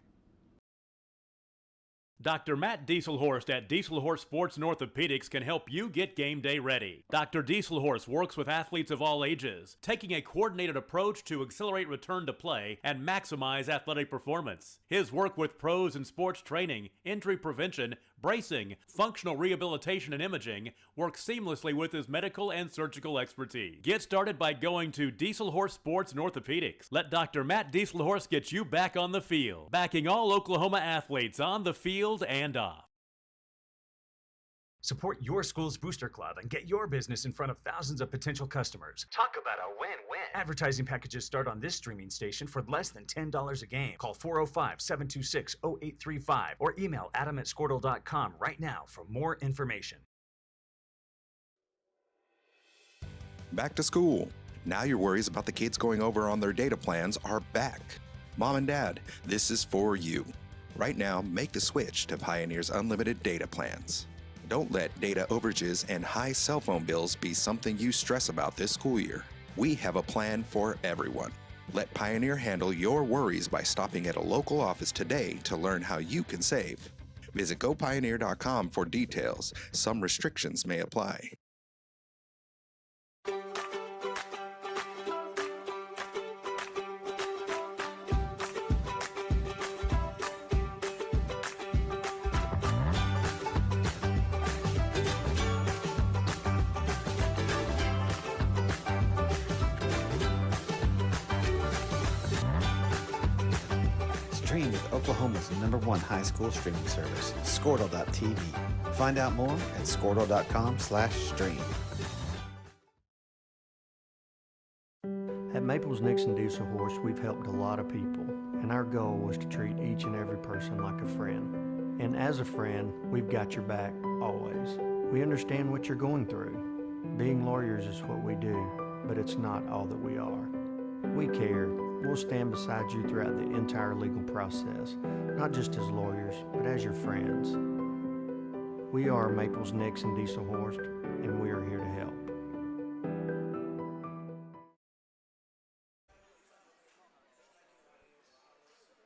Dr. Matt Dieselhorst at Dieselhorst Sports and Orthopedics can help you get game day ready. Dr. Dieselhorst works with athletes of all ages, taking a coordinated approach to accelerate return to play and maximize athletic performance. His work with pros in sports training, injury prevention, bracing, functional rehabilitation, and imaging works seamlessly with his medical and surgical expertise. Get started by going to Dieselhorst Sports and Orthopedics. Let Dr. Matt Dieselhorst get you back on the field, backing all Oklahoma athletes on the field and off. Support your school's booster club and get your business in front of thousands of potential customers. Talk about a win-win. Advertising packages start on this streaming station for less than $10 a game. Call 405-726-0835 or email adam@squirtle.com right now for more information. Back to school. Now your worries about the kids going over on their data plans are back. Mom and Dad, this is for you. Right now, make the switch to Pioneer's unlimited data plans. Don't let data overages and high cell phone bills be something you stress about this school year. We have a plan for everyone. Let Pioneer handle your worries by stopping at a local office today to learn how you can save. Visit gopioneer.com for details. Some restrictions may apply. Stream with Oklahoma's #1 high school streaming service, Squirtle.tv. Find out more at squirtle.com/stream. At Maples Nixon Dieselhorst, we've helped a lot of people, and our goal was to treat each and every person like a friend. And as a friend, we've got your back always. We understand what you're going through. Being lawyers is what we do, but it's not all that we are. We care. We'll stand beside you throughout the entire legal process, not just as lawyers, but as your friends. We are Maples Nixon Dieselhorst, and we are here to help.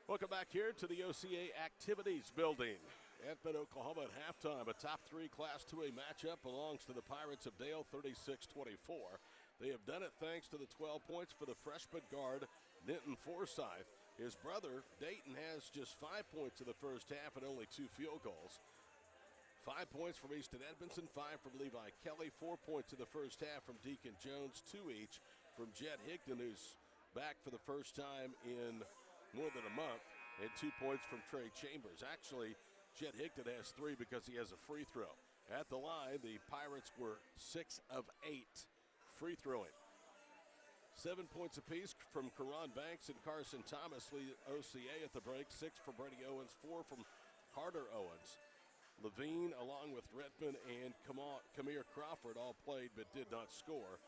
Welcome back here to the OCA Activities Building. At Oklahoma at halftime, a top 3 Class 2A matchup belongs to the Pirates of Dale, 36-24. They have done it thanks to the 12 points for the freshman guard, Denton Forsyth. His brother, Dayton, has just 5 points in the first half and only 2 field goals. 5 points from Easton Edmondson, 5 from Levi Kelly, 4 points in the first half from Deacon Jones, 2 each from Jet Higdon, who's back for the first time in more than a month, and 2 points from Trey Chambers. Actually, Jet Higdon has 3 because he has a free throw. At the line, the Pirates were 6 of 8 free throwing. 7 points apiece from Karan Banks and Carson Thomas lead OCA at the break. 6 from Brady Owens, 4 from Carter Owens. Levine, along with Redmond and Kamir Crawford, all played but did not score.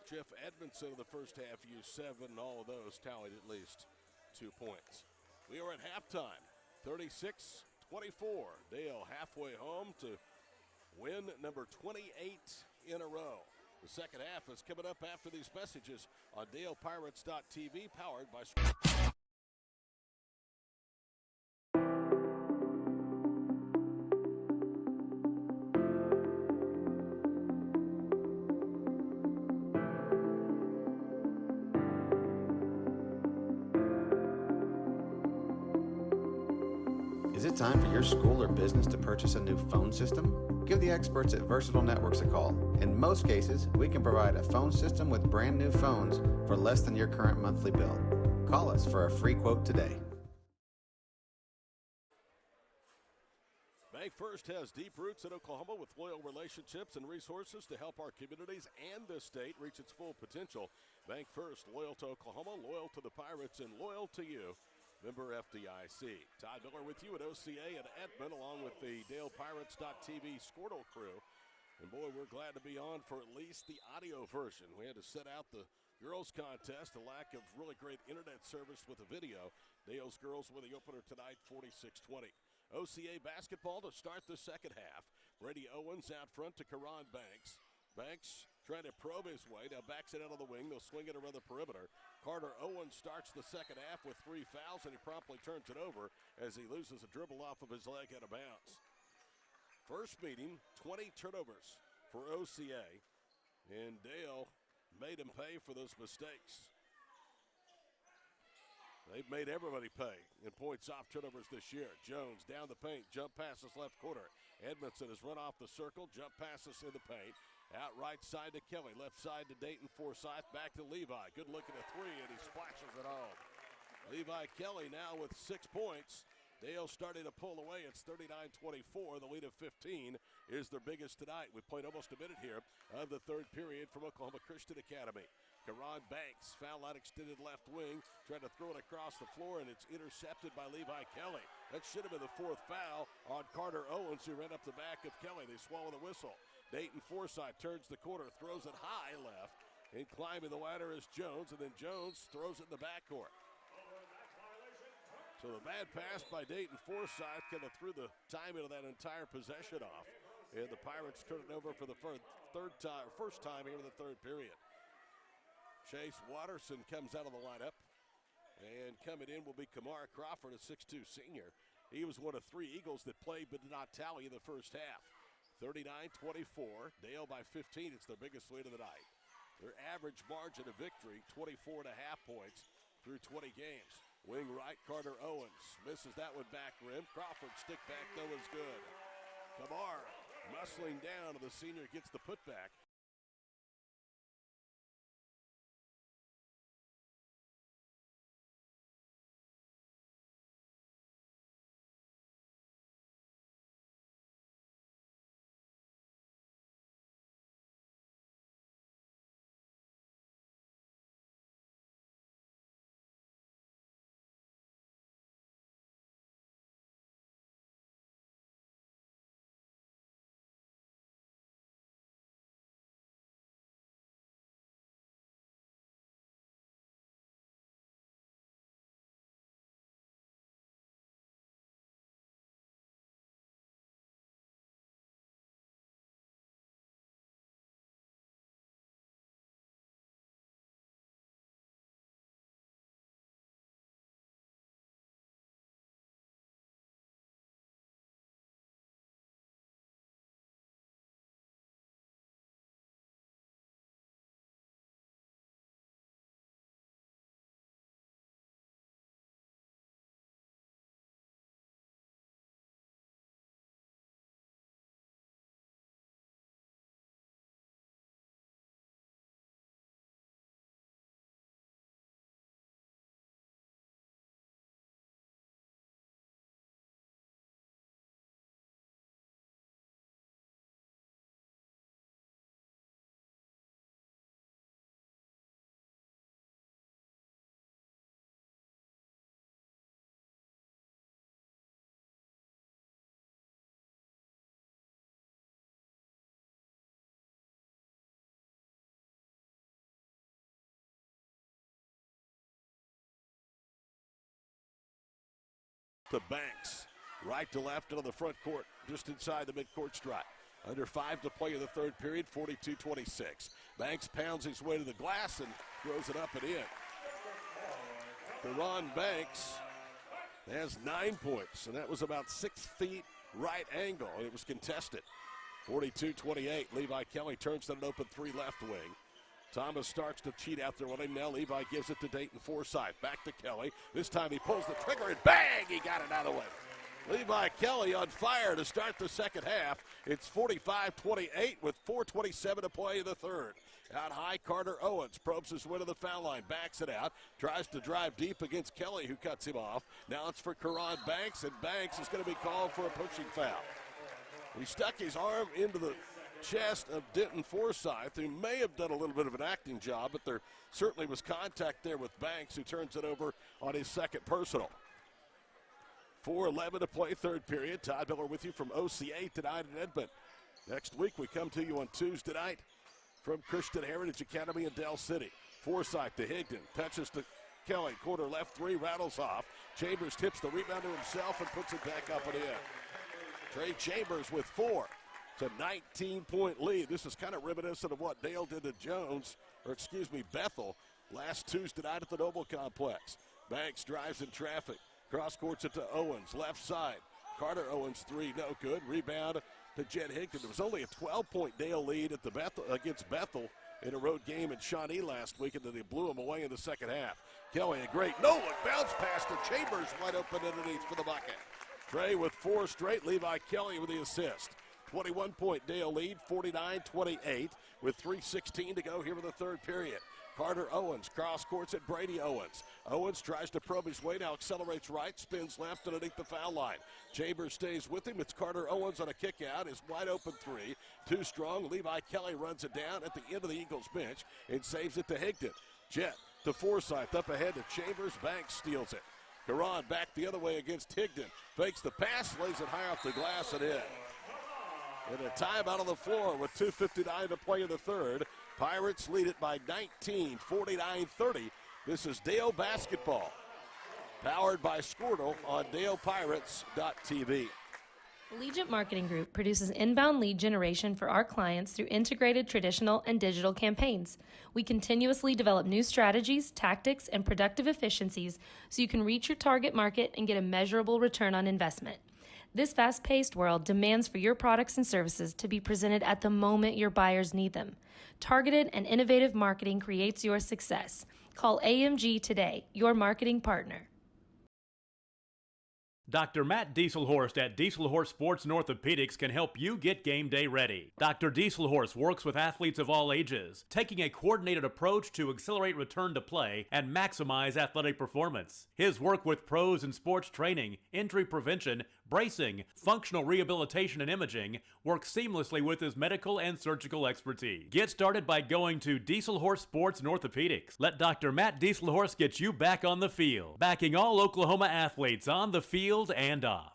Jeff Edmondson in the first half used 7, and all of those tallied at least 2 points. We are at halftime, 36-24. Dale halfway home to win number 28 in a row. The second half is coming up after these messages on DalePirates.tv, powered by... Is it time for your school or business to purchase a new phone system? Give the experts at Versatile Networks a call. In most cases, we can provide a phone system with brand new phones for less than your current monthly bill. Call us for a free quote today. Bank First has deep roots in Oklahoma with loyal relationships and resources to help our communities and the state reach its full potential. Bank First, loyal to Oklahoma, loyal to the Pirates, and loyal to you. member FDIC. Todd Miller with you at OCA and Edmond, along with the DalePirates.tv Squirtle crew. And boy, we're glad to be on for at least the audio version. We had to set out the girls contest, a lack of really great internet service with the video. Dale's girls with the opener tonight, 46-20. OCA basketball to start the second half. Brady Owens out front to Karan Banks. Banks trying to probe his way. Now backs it out of the wing. They'll swing it around the perimeter. Carter Owens starts the second half with 3 fouls, and he promptly turns it over as he loses a dribble off of his leg out of bounds. First meeting, 20 turnovers for OCA, and Dale made him pay for those mistakes. They've made everybody pay in points off turnovers this year. Jones down the paint, jump passes left corner. Edmondson has run off the circle, jump passes in the paint. Out right side to Kelly, left side to Dayton Forsyth, back to Levi. Good look at a three, and he splashes it home. Levi Kelly now with 6 points. Dale starting to pull away. It's 39-24. The lead of 15 is their biggest tonight. We played almost a minute here of the third period from Oklahoma Christian Academy. Karan Banks, foul line extended left wing, trying to throw it across the floor, and it's intercepted by Levi Kelly. That should have been the 4th foul on Carter Owens, who ran up the back of Kelly. They swallow the whistle. Dayton Forsyth turns the corner, throws it high left, and climbing the ladder is Jones, and then Jones throws it in the backcourt. So the bad pass by Dayton Forsyth kind of threw the timing of that entire possession off. And the Pirates turn it over for the first time here in the third period. Chase Watterson comes out of the lineup. And coming in will be Kamar Crawford, a 6'2 senior. He was one of 3 Eagles that played but did not tally in the first half. 39-24. Dale by 15. It's their biggest lead of the night. Their average margin of victory, 24.5 points through 20 games. Wing right, Carter Owens misses that one back rim. Crawford stick back, though, is good. Kamar muscling down, and the senior gets the putback. To Banks, right to left into the front court, just inside the midcourt stripe. Under 5 to play in the third period, 42-26. Banks pounds his way to the glass and throws it up and in. Karan Banks has 9 points, and that was about 6 feet right angle. It was contested. 42-28. Levi Kelly turns to an open 3 left wing. Thomas starts to cheat out there with him. Now Levi gives it to Dayton Forsyth. Back to Kelly. This time he pulls the trigger and bang! He got it out of the way. Levi Kelly on fire to start the second half. It's 45-28 with 4:27 to play in the third. Out high, Carter Owens probes his way to the foul line. Backs it out. Tries to drive deep against Kelly, who cuts him off. Now it's for Karan Banks, and Banks is going to be called for a pushing foul. He stuck his arm into the chest of Denton Forsyth, who may have done a little bit of an acting job, but there certainly was contact there with Banks, who turns it over on his second personal. 4:11 to play, third period. Todd Miller with you from OCA tonight in Edmond. Next week we come to you on Tuesday night from Christian Heritage Academy in Del City. Forsythe to Higdon, touches to Kelly, quarter left three, rattles off. Chambers tips the rebound to himself and puts it back up and in. Trey Chambers with 4. It's a 19-point lead. This is kind of reminiscent of what Dale did to Bethel last Tuesday night at the Noble Complex. Banks drives in traffic. Cross courts it to Owens, left side. Carter Owens, 3, no good. Rebound to Jed Higdon. There was only a 12-point Dale lead at against Bethel in a road game in Shawnee last week, and then they blew him away in the second half. Kelly, a great no-look bounce pass to Chambers, wide open underneath for the bucket. Trey with 4 straight. Levi Kelly with the assist. 21-point Dale lead, 49-28, with 3:16 to go here in the third period. Carter Owens cross courts at Brady Owens. Owens tries to probe his way, now accelerates right, spins left underneath the foul line. Chambers stays with him. It's Carter Owens on a kick out. His wide open 3. Too strong. Levi Kelly runs it down at the end of the Eagles bench and saves it to Higdon. Jet to Forsythe, up ahead to Chambers. Banks steals it. Caron back the other way against Higdon. Fakes the pass, lays it high off the glass and in. And a timeout on the floor with 2:59 to play in the third. Pirates lead it by 19, 49-30. This is Dale Basketball, powered by Squirtle on DalePirates.tv. Allegiant Marketing Group produces inbound lead generation for our clients through integrated traditional and digital campaigns. We continuously develop new strategies, tactics, and productive efficiencies so you can reach your target market and get a measurable return on investment. This fast-paced world demands for your products and services to be presented at the moment your buyers need them. Targeted and innovative marketing creates your success. Call AMG today, your marketing partner. Dr. Matt Dieselhorst at Dieselhorst Sports and Orthopedics can help you get game day ready. Dr. Dieselhorst works with athletes of all ages, taking a coordinated approach to accelerate return to play and maximize athletic performance. His work with pros in sports training, injury prevention, bracing, functional rehabilitation, and imaging works seamlessly with his medical and surgical expertise. Get started by going to Dieselhorst Sports and Orthopedics. Let Dr. Matt Dieselhorst get you back on the field, backing all Oklahoma athletes on the field and off.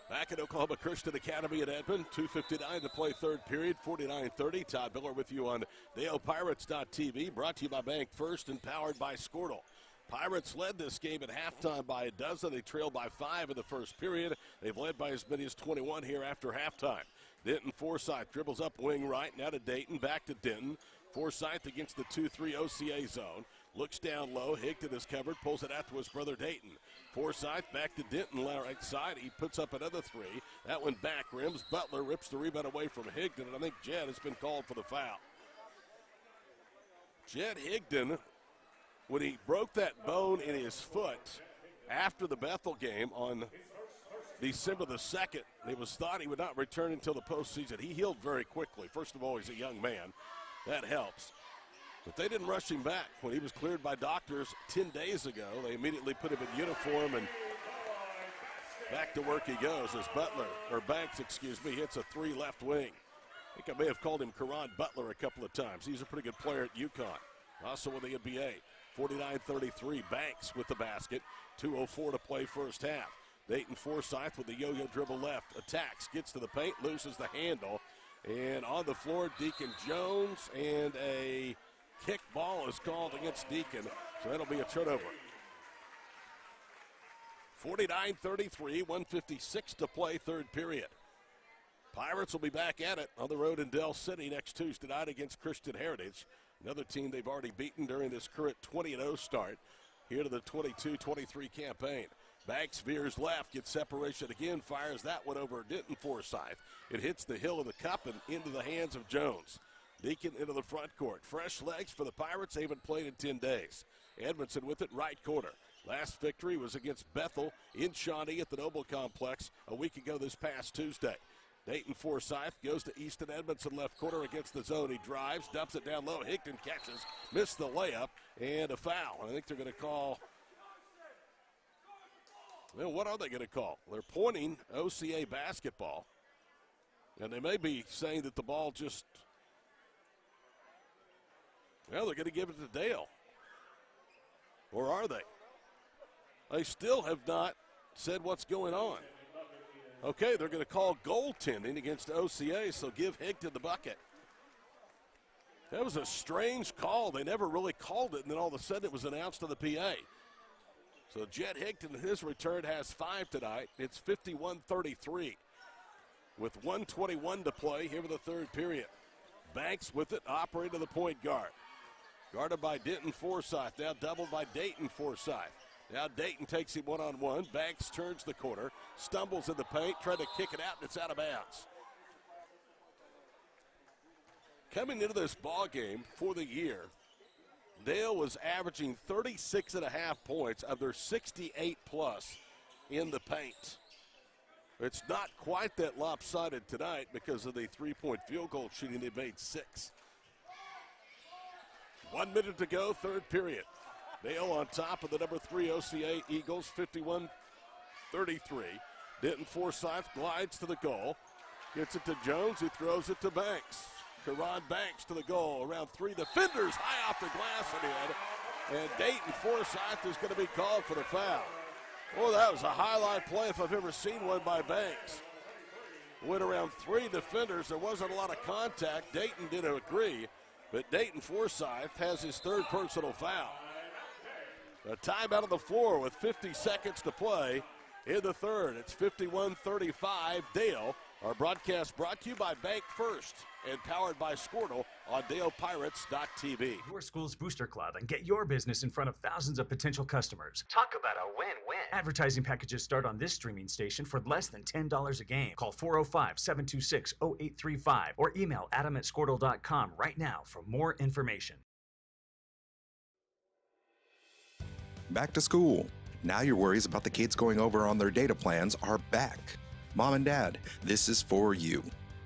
Back at Oklahoma Christian Academy in Edmond, 2:59 to play third period, 49-30. Todd Miller with you on DalePirates.tv, brought to you by Bank First and powered by Squirtle. Pirates led this game at halftime by a dozen. They trailed by 5 in the first period. They've led by as many as 21 here after halftime. Denton Forsythe dribbles up wing right, now to Dayton, back to Denton. Forsythe against the 2-3 OCA zone. Looks down low. Higdon is covered. Pulls it out to his brother Dayton. Forsythe back to Denton, right side. He puts up another 3. That one back rims. Butler rips the rebound away from Higdon, and I think Jed has been called for the foul. Jed Higdon, when he broke that bone in his foot after the Bethel game on December the 2nd, it was thought he would not return until the postseason. He healed very quickly. First of all, he's a young man. That helps. But they didn't rush him back. When he was cleared by doctors 10 days ago, they immediately put him in uniform, and back to work he goes as Banks hits a 3 left wing. I think I may have called him Caron Butler a couple of times. He's a pretty good player at UConn. Also in the NBA. 49-33, Banks with the basket. 2:04 to play first half. Dayton Forsythe with the yo-yo dribble left. Attacks, gets to the paint, loses the handle. And on the floor, Deacon Jones, and a kick ball is called against Deacon, so that'll be a turnover. 49-33, 1:56 to play, third period. Pirates will be back at it on the road in Del City next Tuesday night against Christian Heritage, another team they've already beaten during this current 20-0 start here to the 22-23 campaign. Banks veers left, gets separation again, fires that one over Denton Forsythe. It hits the hill of the cup and into the hands of Jones. Deacon into the front court. Fresh legs for the Pirates. They haven't played in 10 days. Edmondson with it, right corner. Last victory was against Bethel in Shawnee at the Noble Complex a week ago this past Tuesday. Dayton Forsythe goes to Easton Edmondson left corner against the zone. He drives, dumps it down low. Higdon catches, missed the layup, and a foul. I think they're going to call. Well, what are they going to call? They're pointing OCA basketball, and they may be saying that the ball just. Well, they're going to give it to Dale. Or are they? They still have not said what's going on. Okay, they're going to call goaltending against OCA, so give Higdon the bucket. That was a strange call. They never really called it, and then all of a sudden it was announced on the PA. So Jet Higdon, his return, has 5 tonight. It's 51-33 with 1:21 to play here in the third period. Banks with it, operating the point guard. Guarded by Denton Forsyth, now doubled by Dayton Forsyth. Now Dayton takes him one-on-one. Banks turns the corner, stumbles in the paint, trying to kick it out, and it's out of bounds. Coming into this ball game for the year, Dale was averaging 36.5 points of their 68-plus in the paint. It's not quite that lopsided tonight because of the three-point field goal shooting. They made 6. 1 minute to go, third period. Dale on top of the number 3 OCA Eagles, 51-33. Denton Forsyth glides to the goal. Gets it to Jones, who throws it to Banks. Karan Banks to the goal. Around 3 defenders, high off the glass and in. And Dayton Forsyth is going to be called for the foul. Oh, that was a highlight play if I've ever seen one by Banks. Went around 3 defenders. There wasn't a lot of contact. Dayton didn't agree, but Dayton Forsyth has his 3rd personal foul. A timeout on the floor with 50 seconds to play in the third. It's 51-35 Dale. Our broadcast brought to you by Bank First and powered by Squirtle on DalePirates.tv. Your school's booster club and get your business in front of thousands of potential customers. Talk about a win-win. Advertising packages start on this streaming station for less than $10 a game. Call 405-726-0835 or email adam@squirtle.com right now for more information. Back to school. Now your worries about the kids going over on their data plans are back. Mom and Dad, this is for you.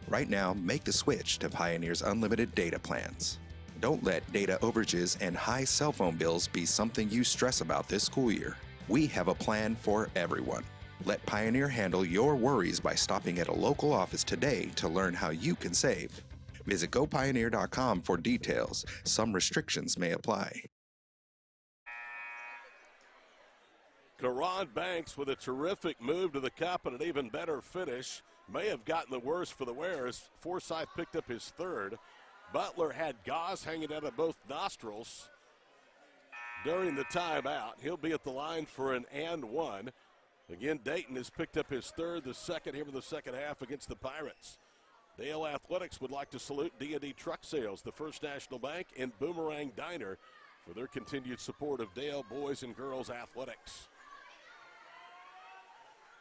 Right now, make the switch to Pioneer's unlimited data plans. Don't let data overages and high cell phone bills be something you stress about this school year. We have a plan for everyone. Let Pioneer handle your worries by stopping at a local office today to learn how you can save. Visit gopioneer.com for details. Some restrictions may apply. Karan Banks with a terrific move to the cup and an even better finish. May have gotten the worst for the wearers. Forsyth picked up his 3rd. Butler had gauze hanging out of both nostrils during the timeout. He'll be at the line for an and 1. Again, Dayton has picked up his 3rd, the 2nd here in the second half against the Pirates. Dale Athletics would like to salute D&D Truck Sales, the First National Bank, and Boomerang Diner for their continued support of Dale boys and girls athletics.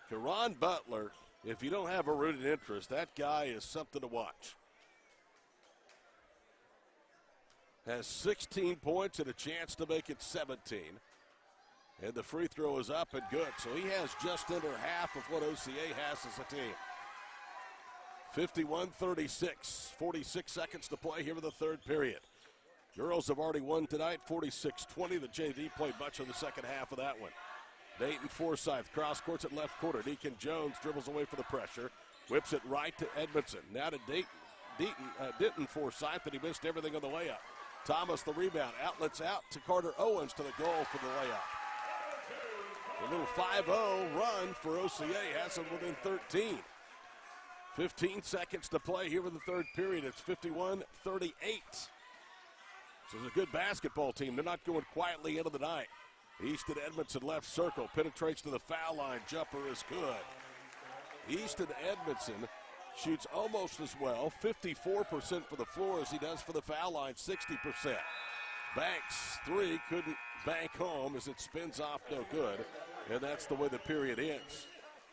Karan Butler, if you don't have a rooted interest, that guy is something to watch. Has 16 points and a chance to make it 17. And the free throw is up and good, so he has just under half of what OCA has as a team. 51-36, 46 seconds to play here in the third period. Girls have already won tonight, 46-20. The JV played much of the second half of that one. Dayton Forsyth cross courts at left quarter. Deacon Jones dribbles away for the pressure. Whips it right to Edmondson. Now to Denton Forsyth, but he missed everything on the layup. Thomas the rebound. Outlets out to Carter Owens to the goal for the layup. A little 5-0 run for OCA has them within 13. 15 seconds to play here in the third period. It's 51-38. This is a good basketball team. They're not going quietly into the night. Easton Edmondson left circle, penetrates to the foul line. Jumper is good. Easton Edmondson shoots almost as well, 54% for the floor as he does for the foul line, 60%. Banks, 3, couldn't bank home as it spins off no good, and that's the way the period ends.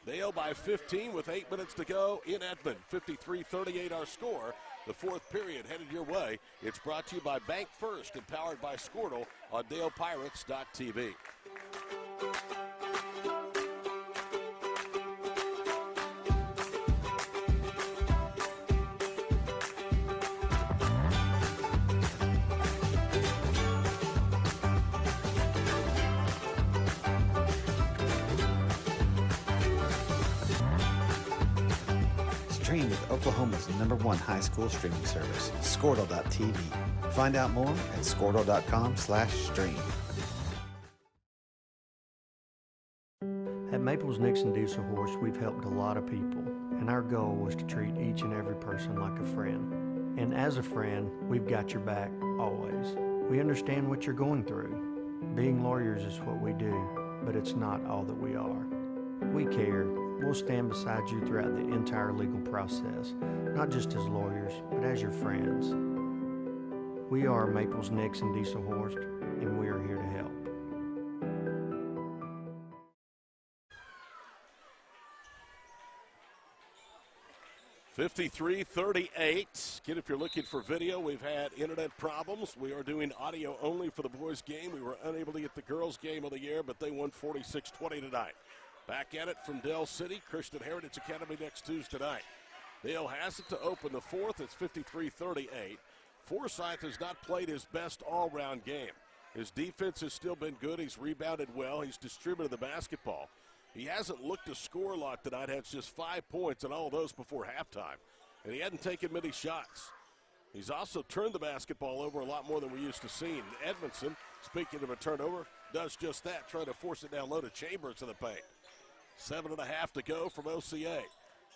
Dale by 15 with 8 minutes to go in Edmond. 53-38 our score. The fourth period headed your way. It's brought to you by Bank First and powered by Squirtle on DalePirates.tv. Stream with Oklahoma's #1 high school streaming service, Squirtle.tv. Find out more at Squirtle.com/stream. At Maples Nixon Diesel Horse, we've helped a lot of people, and our goal was to treat each and every person like a friend. And as a friend, we've got your back always. We understand what you're going through. Being lawyers is what we do, but it's not all that we are. We care. We'll stand beside you throughout the entire legal process, not just as lawyers, but as your friends. We are Maples Nixon Diesel Horse, and we are here to help. (53-38). Kid, if you're looking for video, we've had internet problems. We are doing audio only for the boys' game. We were unable to get the girls' game of the year, but they won 46-20 tonight. Back at it from Dell City, Christian Heritage Academy next Tuesday night. Dale has it to open the fourth. It's 53-38. Forsyth has not played his best all-round game. His defense has still been good. He's rebounded well. He's distributed the basketball. He hasn't looked to score a lot tonight. Has just 5 points and all of those before halftime. And he hadn't taken many shots. He's also turned the basketball over a lot more than we used to see. Edmondson, speaking of a turnover, does just that, trying to force it down low to Chambers in the paint. 7.5 to go from OCA.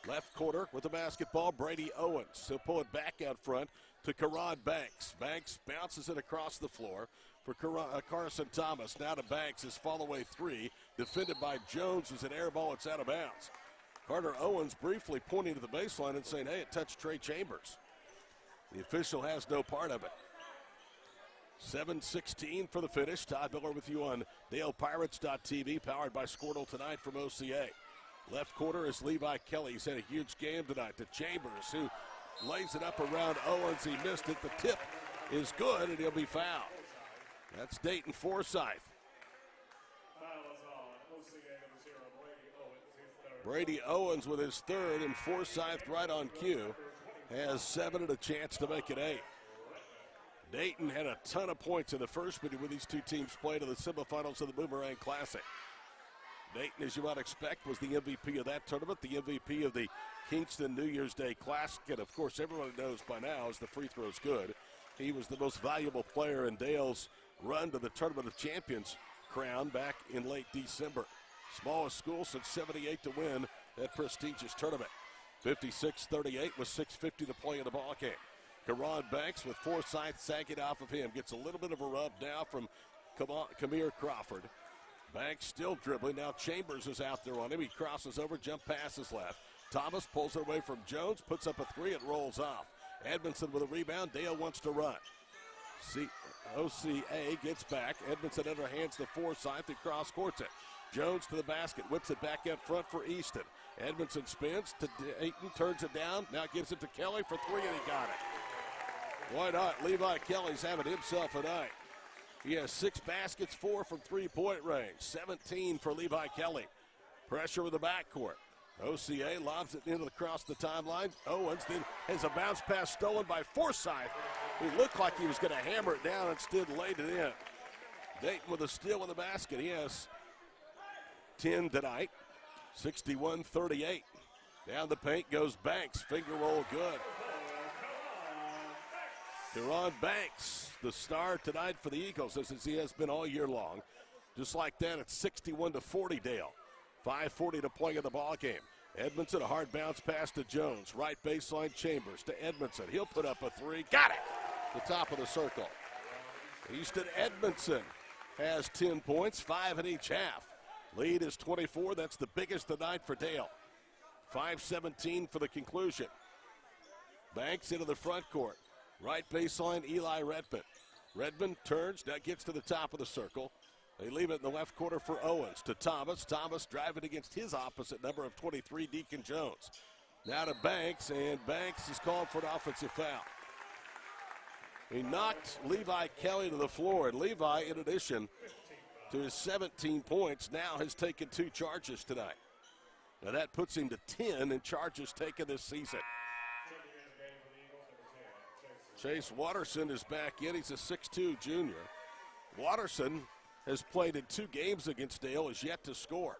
Left quarter with the basketball, Brady Owens. He'll pull it back out front to Karan Banks. Banks bounces it across the floor for Carson Thomas. Now to Banks, his fall-away three, defended by Jones, who's an air ball. It's out of bounds. Carter Owens briefly pointing to the baseline and saying, hey, it touched Trey Chambers. The official has no part of it. 7:16 for the finish. Todd Miller with you on DalePirates.tv, powered by Squirtle tonight from OCA. Left quarter is Levi Kelly. He's had a huge game tonight to Chambers, who lays it up around Owens. He missed it. The tip is good, and he'll be fouled. That's Dayton Forsyth. Brady Owens with his third, and Forsyth right on cue has 7 and a chance to make it 8. Dayton had a ton of points in the first meeting when these two teams played in the semifinals of the Boomerang Classic. Dayton, as you might expect, was the MVP of that tournament, the MVP of the Kingston New Year's Day Classic, and of course everyone knows by now is the free throw's good. He was the most valuable player in Dale's run to the Tournament of Champions crown back in late December. Smallest school since '78 to win that prestigious tournament. 56-38 with 6:50 to play in the ballgame. Karan Banks with Forsyth sagging off of him. Gets a little bit of a rub now from Kamir Crawford. Banks still dribbling. Now Chambers is out there on him. He crosses over, jump passes left. Thomas pulls it away from Jones, puts up a three, it rolls off. Edmondson with a rebound. Dale wants to run. OCA gets back. Edmondson underhands to Forsyth, who cross-courts it. Jones to the basket, whips it back out front for Easton. Edmondson spins to Dayton, turns it down, now gives it to Kelly for three, and he got it. Why not? Levi Kelly's having himself a night. He has 6 baskets, 4 from three-point range. 17 for Levi Kelly. Pressure with the backcourt. OCA lobs it across the timeline. Owens then has a bounce pass stolen by Forsyth, who looked like he was going to hammer it down, instead laid it in. Dayton with a steal in the basket. He has 10 tonight. 61-38. Down the paint goes Banks. Finger roll good. Karan Banks, the star tonight for the Eagles, as he has been all year long. Just like that, it's 61-40 Dale. 5:40 to play in the ball game. Edmondson, a hard bounce pass to Jones. Right baseline, Chambers to Edmondson. He'll put up a three. Got it! The top of the circle. Easton Edmondson has 10 points, 5 in each half. Lead is 24. That's the biggest tonight for Dale. 5:17 for the conclusion. Banks into the front court. Right baseline, Eli Redmond. Redmond turns, now gets to the top of the circle. They leave it in the left corner for Owens to Thomas. Thomas driving against his opposite number of 23, Deacon Jones. Now to Banks, and Banks is called for an offensive foul. He knocked Levi Kelly to the floor, and Levi, in addition to his 17 points, now has taken 2 charges tonight. Now that puts him to 10 in charges taken this season. Chase Watterson is back in. He's a 6'2 junior. Watterson has played in 2 games against Dale, is yet to score.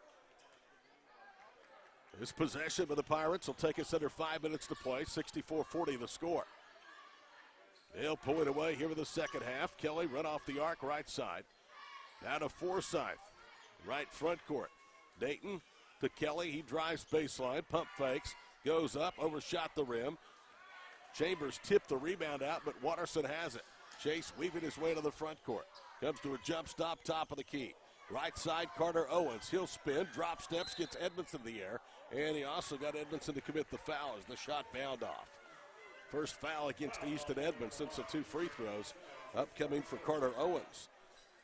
His possession of the Pirates will take us under 5 minutes to play. 64-40 the score. Dale pulling away here in the second half. Kelly run off the arc right side. Now to Forsyth. Right front court. Dayton to Kelly. He drives baseline, pump fakes, goes up, overshot the rim. Chambers tipped the rebound out, but Watterson has it. Chase weaving his way to the front court. Comes to a jump stop, top of the key. Right side, Carter Owens. He'll spin, drop steps, gets Edmondson in the air, and he also got Edmondson to commit the foul as the shot bound off. First foul against Easton Edmondson, so 2 free throws upcoming for Carter Owens.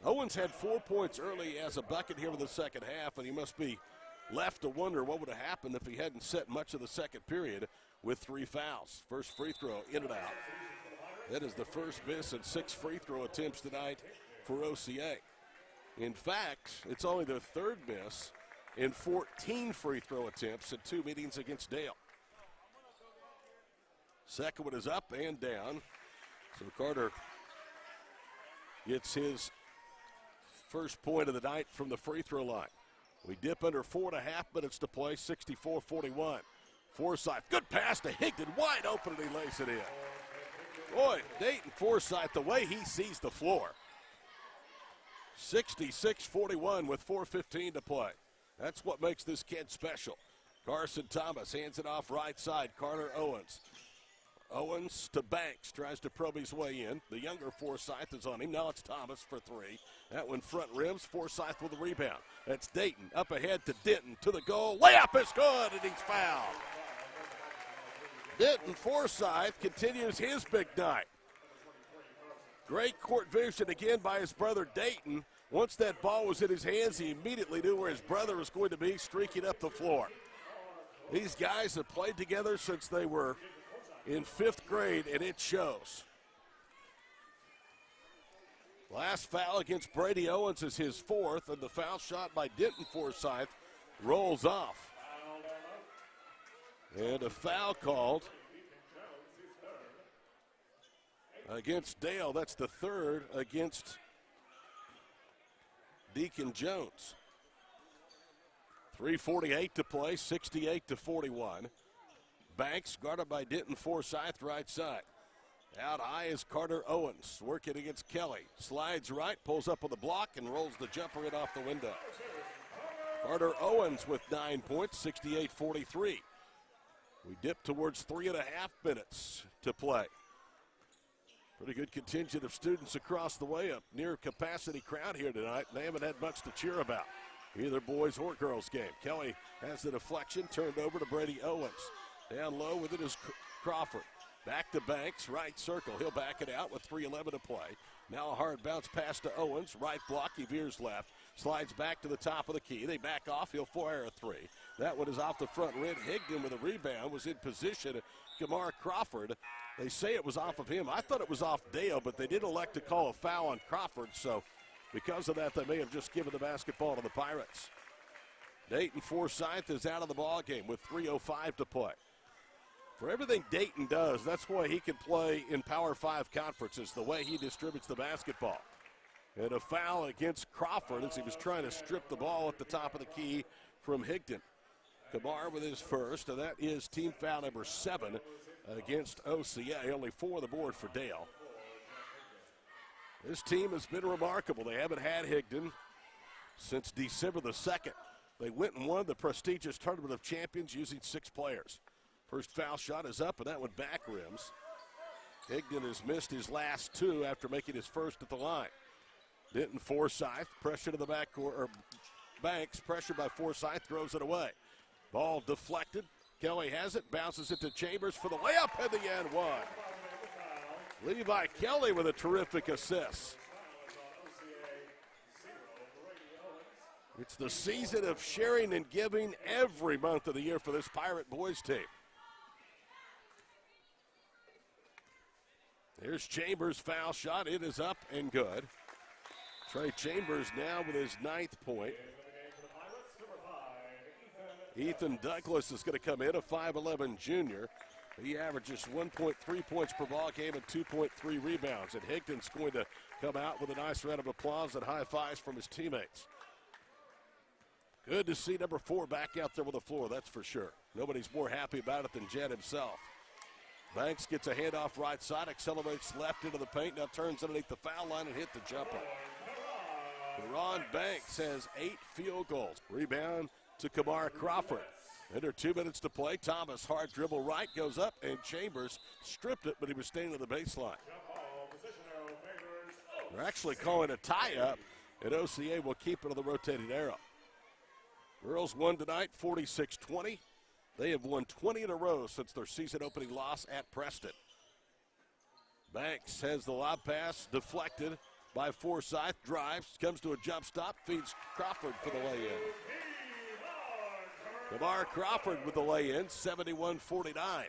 Owens had 4 points early as a bucket here in the second half, and he must be left to wonder what would have happened if he hadn't set much of the second period with 3 fouls. First free throw in and out. That is the first miss in 6 free throw attempts tonight for OCA. In fact, it's only their 3rd miss in 14 free throw attempts in 2 meetings against Dale. Second one is up and down. So Carter gets his first point of the night from the free throw line. We dip under 4.5 minutes to play, 64-41. Forsythe, good pass to Higdon, wide open, and he lays it in. Boy, Dayton Forsythe, the way he sees the floor. 66-41 with 4:15 to play. That's what makes this kid special. Carson Thomas hands it off right side. Carter Owens. Owens to Banks, tries to probe his way in. The younger Forsythe is on him. Now it's Thomas for 3. That one front rims. Forsythe with the rebound. That's Dayton up ahead to Denton to the goal. Layup is good, and he's fouled. Denton Forsythe continues his big night. Great court vision again by his brother Dayton. Once that ball was in his hands, he immediately knew where his brother was going to be, streaking up the floor. These guys have played together since they were in 5th grade, and it shows. Last foul against Brady Owens is his 4th, and the foul shot by Denton Forsythe rolls off. And a foul called against Dale. That's the 3rd against Deacon Jones. 3:48 to play, 68-41. Banks guarded by Denton Forsythe, right side. Out high is Carter Owens, working against Kelly. Slides right, pulls up on the block, and rolls the jumper in off the window. Carter Owens with 9 points, 68-43. We dip towards 3.5 minutes to play. Pretty good contingent of students across the way, a near capacity crowd here tonight. They haven't had much to cheer about, either boys or girls game. Kelly has the deflection, turned over to Brady Owens. Down low with it is Crawford. Back to Banks, right circle. He'll back it out with 3:11 to play. Now a hard bounce pass to Owens. Right block, he veers left. Slides back to the top of the key. They back off. He'll fire a 3. That one is off the front rim. Higdon with a rebound was in position. Kamar Crawford, they say it was off of him. I thought it was off Dale, but they did elect to call a foul on Crawford. So because of that, they may have just given the basketball to the Pirates. Dayton Forsythe is out of the ball game with 3:05 to play. For everything Dayton does, that's why he can play in Power 5 conferences, the way he distributes the basketball. And a foul against Crawford as he was trying to strip the ball at the top of the key from Higdon. Kamar with his first, and that is team foul number 7 against OCA. Only 4 on the board for Dale. This team has been remarkable. They haven't had Higdon since December the 2nd. They went and won the prestigious Tournament of Champions using 6 players. First foul shot is up, and that one back rims. Higdon has missed his last 2 after making his first at the line. Denton Forsythe, pressure to the backcourt, or Banks, pressure by Forsythe, throws it away. Ball deflected. Kelly has it, bounces it to Chambers for the layup, and the end one. Levi Kelly with a terrific assist. It's the season of sharing and giving every month of the year for this Pirate boys team. Here's Chambers' foul shot. It is up and good. Trey Chambers now with his 9th point. Ethan Douglas is going to come in, a 5'11 junior. He averages 1.3 points per ball game and 2.3 rebounds. And Higdon's going to come out with a nice round of applause and high fives from his teammates. Good to see number 4 back out there with the floor, that's for sure. Nobody's more happy about it than Jed himself. Banks gets a handoff right side, accelerates left into the paint, now turns underneath the foul line and hit the jumper. Ron Banks has 8 field goals. Rebound to Kamar Crawford. Under 2 minutes to play. Thomas, hard dribble right, goes up, and Chambers stripped it, but he was staying on the baseline. They're actually calling a tie-up, and OCA will keep it on the rotating arrow. Girls won tonight, 46-20. They have won 20 in a row since their season-opening loss at Preston. Banks has the lob pass deflected by Forsythe, drives, comes to a jump stop, feeds Crawford for the lay-in. Kamar Crawford with the lay-in, 71-49.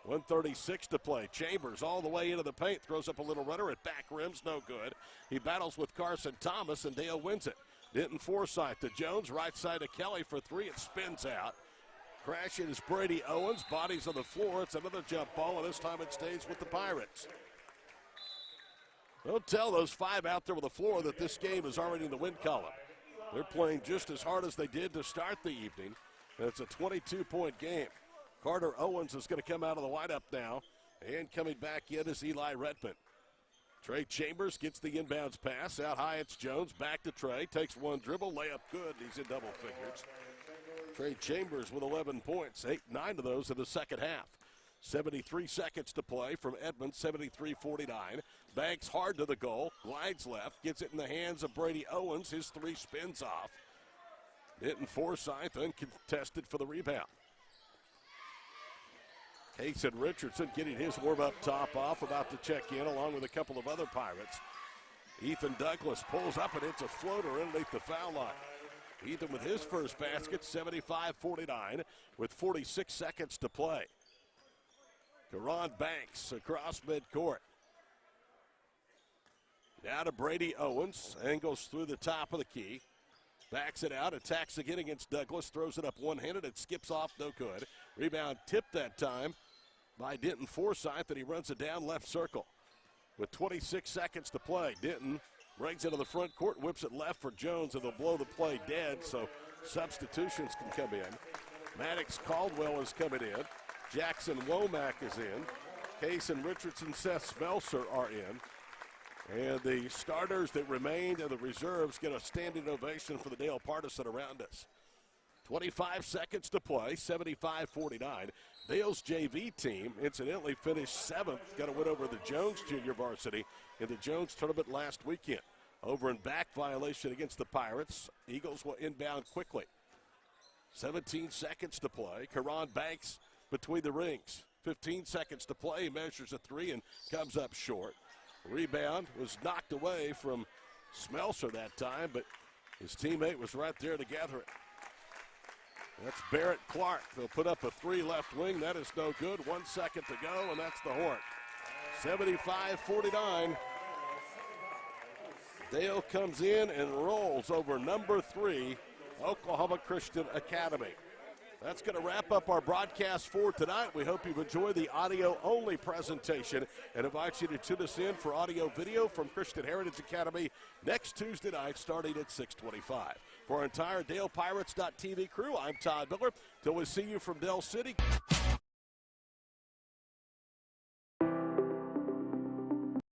1:36 to play. Chambers all the way into the paint, throws up a little runner at back rims, no good. He battles with Carson Thomas, and Dale wins it. Denton Forsythe to Jones, right side to Kelly for 3. It spins out. Crashing is Brady Owens, bodies on the floor. It's another jump ball, and this time it stays with the Pirates. Don't tell those 5 out there with the floor that this game is already in the win column. They're playing just as hard as they did to start the evening, and it's a 22-point game. Carter Owens is going to come out of the lineup now, and coming back in is Eli Redmond. Trey Chambers gets the inbounds pass. Out high, it's Jones. Back to Trey. Takes one dribble. Layup good. He's in double figures. Trey Chambers with 11 points. 9 of those in the second half. 73 seconds to play from Edmonds. 73-49. Banks hard to the goal. Glides left. Gets it in the hands of Brady Owens. His 3 spins off. Denton Forsythe uncontested for the rebound. Kason Richardson getting his warm-up top off, about to check in along with a couple of other Pirates. Ethan Douglas pulls up and hits a floater underneath the foul line. Ethan with his first basket, 75-49, with 46 seconds to play. Karan Banks across midcourt. Now to Brady Owens, angles through the top of the key. Backs it out, attacks again against Douglas, throws it up one-handed, it skips off, no good. Rebound tipped that time by Denton Forsythe, and he runs it down left circle. With 26 seconds to play, Denton brings it to the front court, whips it left for Jones, and they'll blow the play dead, so substitutions can come in. Maddox Caldwell is coming in. Jackson Womack is in. Kason Richardson, Seth Smelser are in. And the starters that remained and the reserves get a standing ovation for the Dale Partisan around us. 25 seconds to play, 75-49. Dale's JV team, incidentally, finished 7th. Got a win over the Jones Junior Varsity in the Jones tournament last weekend. Over and back violation against the Pirates. Eagles will inbound quickly. 17 seconds to play. Karan Banks between the rings. 15 seconds to play. Measures a 3 and comes up short. Rebound was knocked away from Smelser that time, but his teammate was right there to gather it. That's Barrett Clark. They'll put up a 3 left wing. That is no good. 1 second to go, and that's the horn. 75-49. Dale comes in and rolls over number 3, Oklahoma Christian Academy. That's going to wrap up our broadcast for tonight. We hope you've enjoyed the audio-only presentation and invite you to tune us in for audio-video from Christian Heritage Academy next Tuesday night starting at 6:25. For our entire DalePirates.tv crew, I'm Todd Miller. Till we see you from Dell City.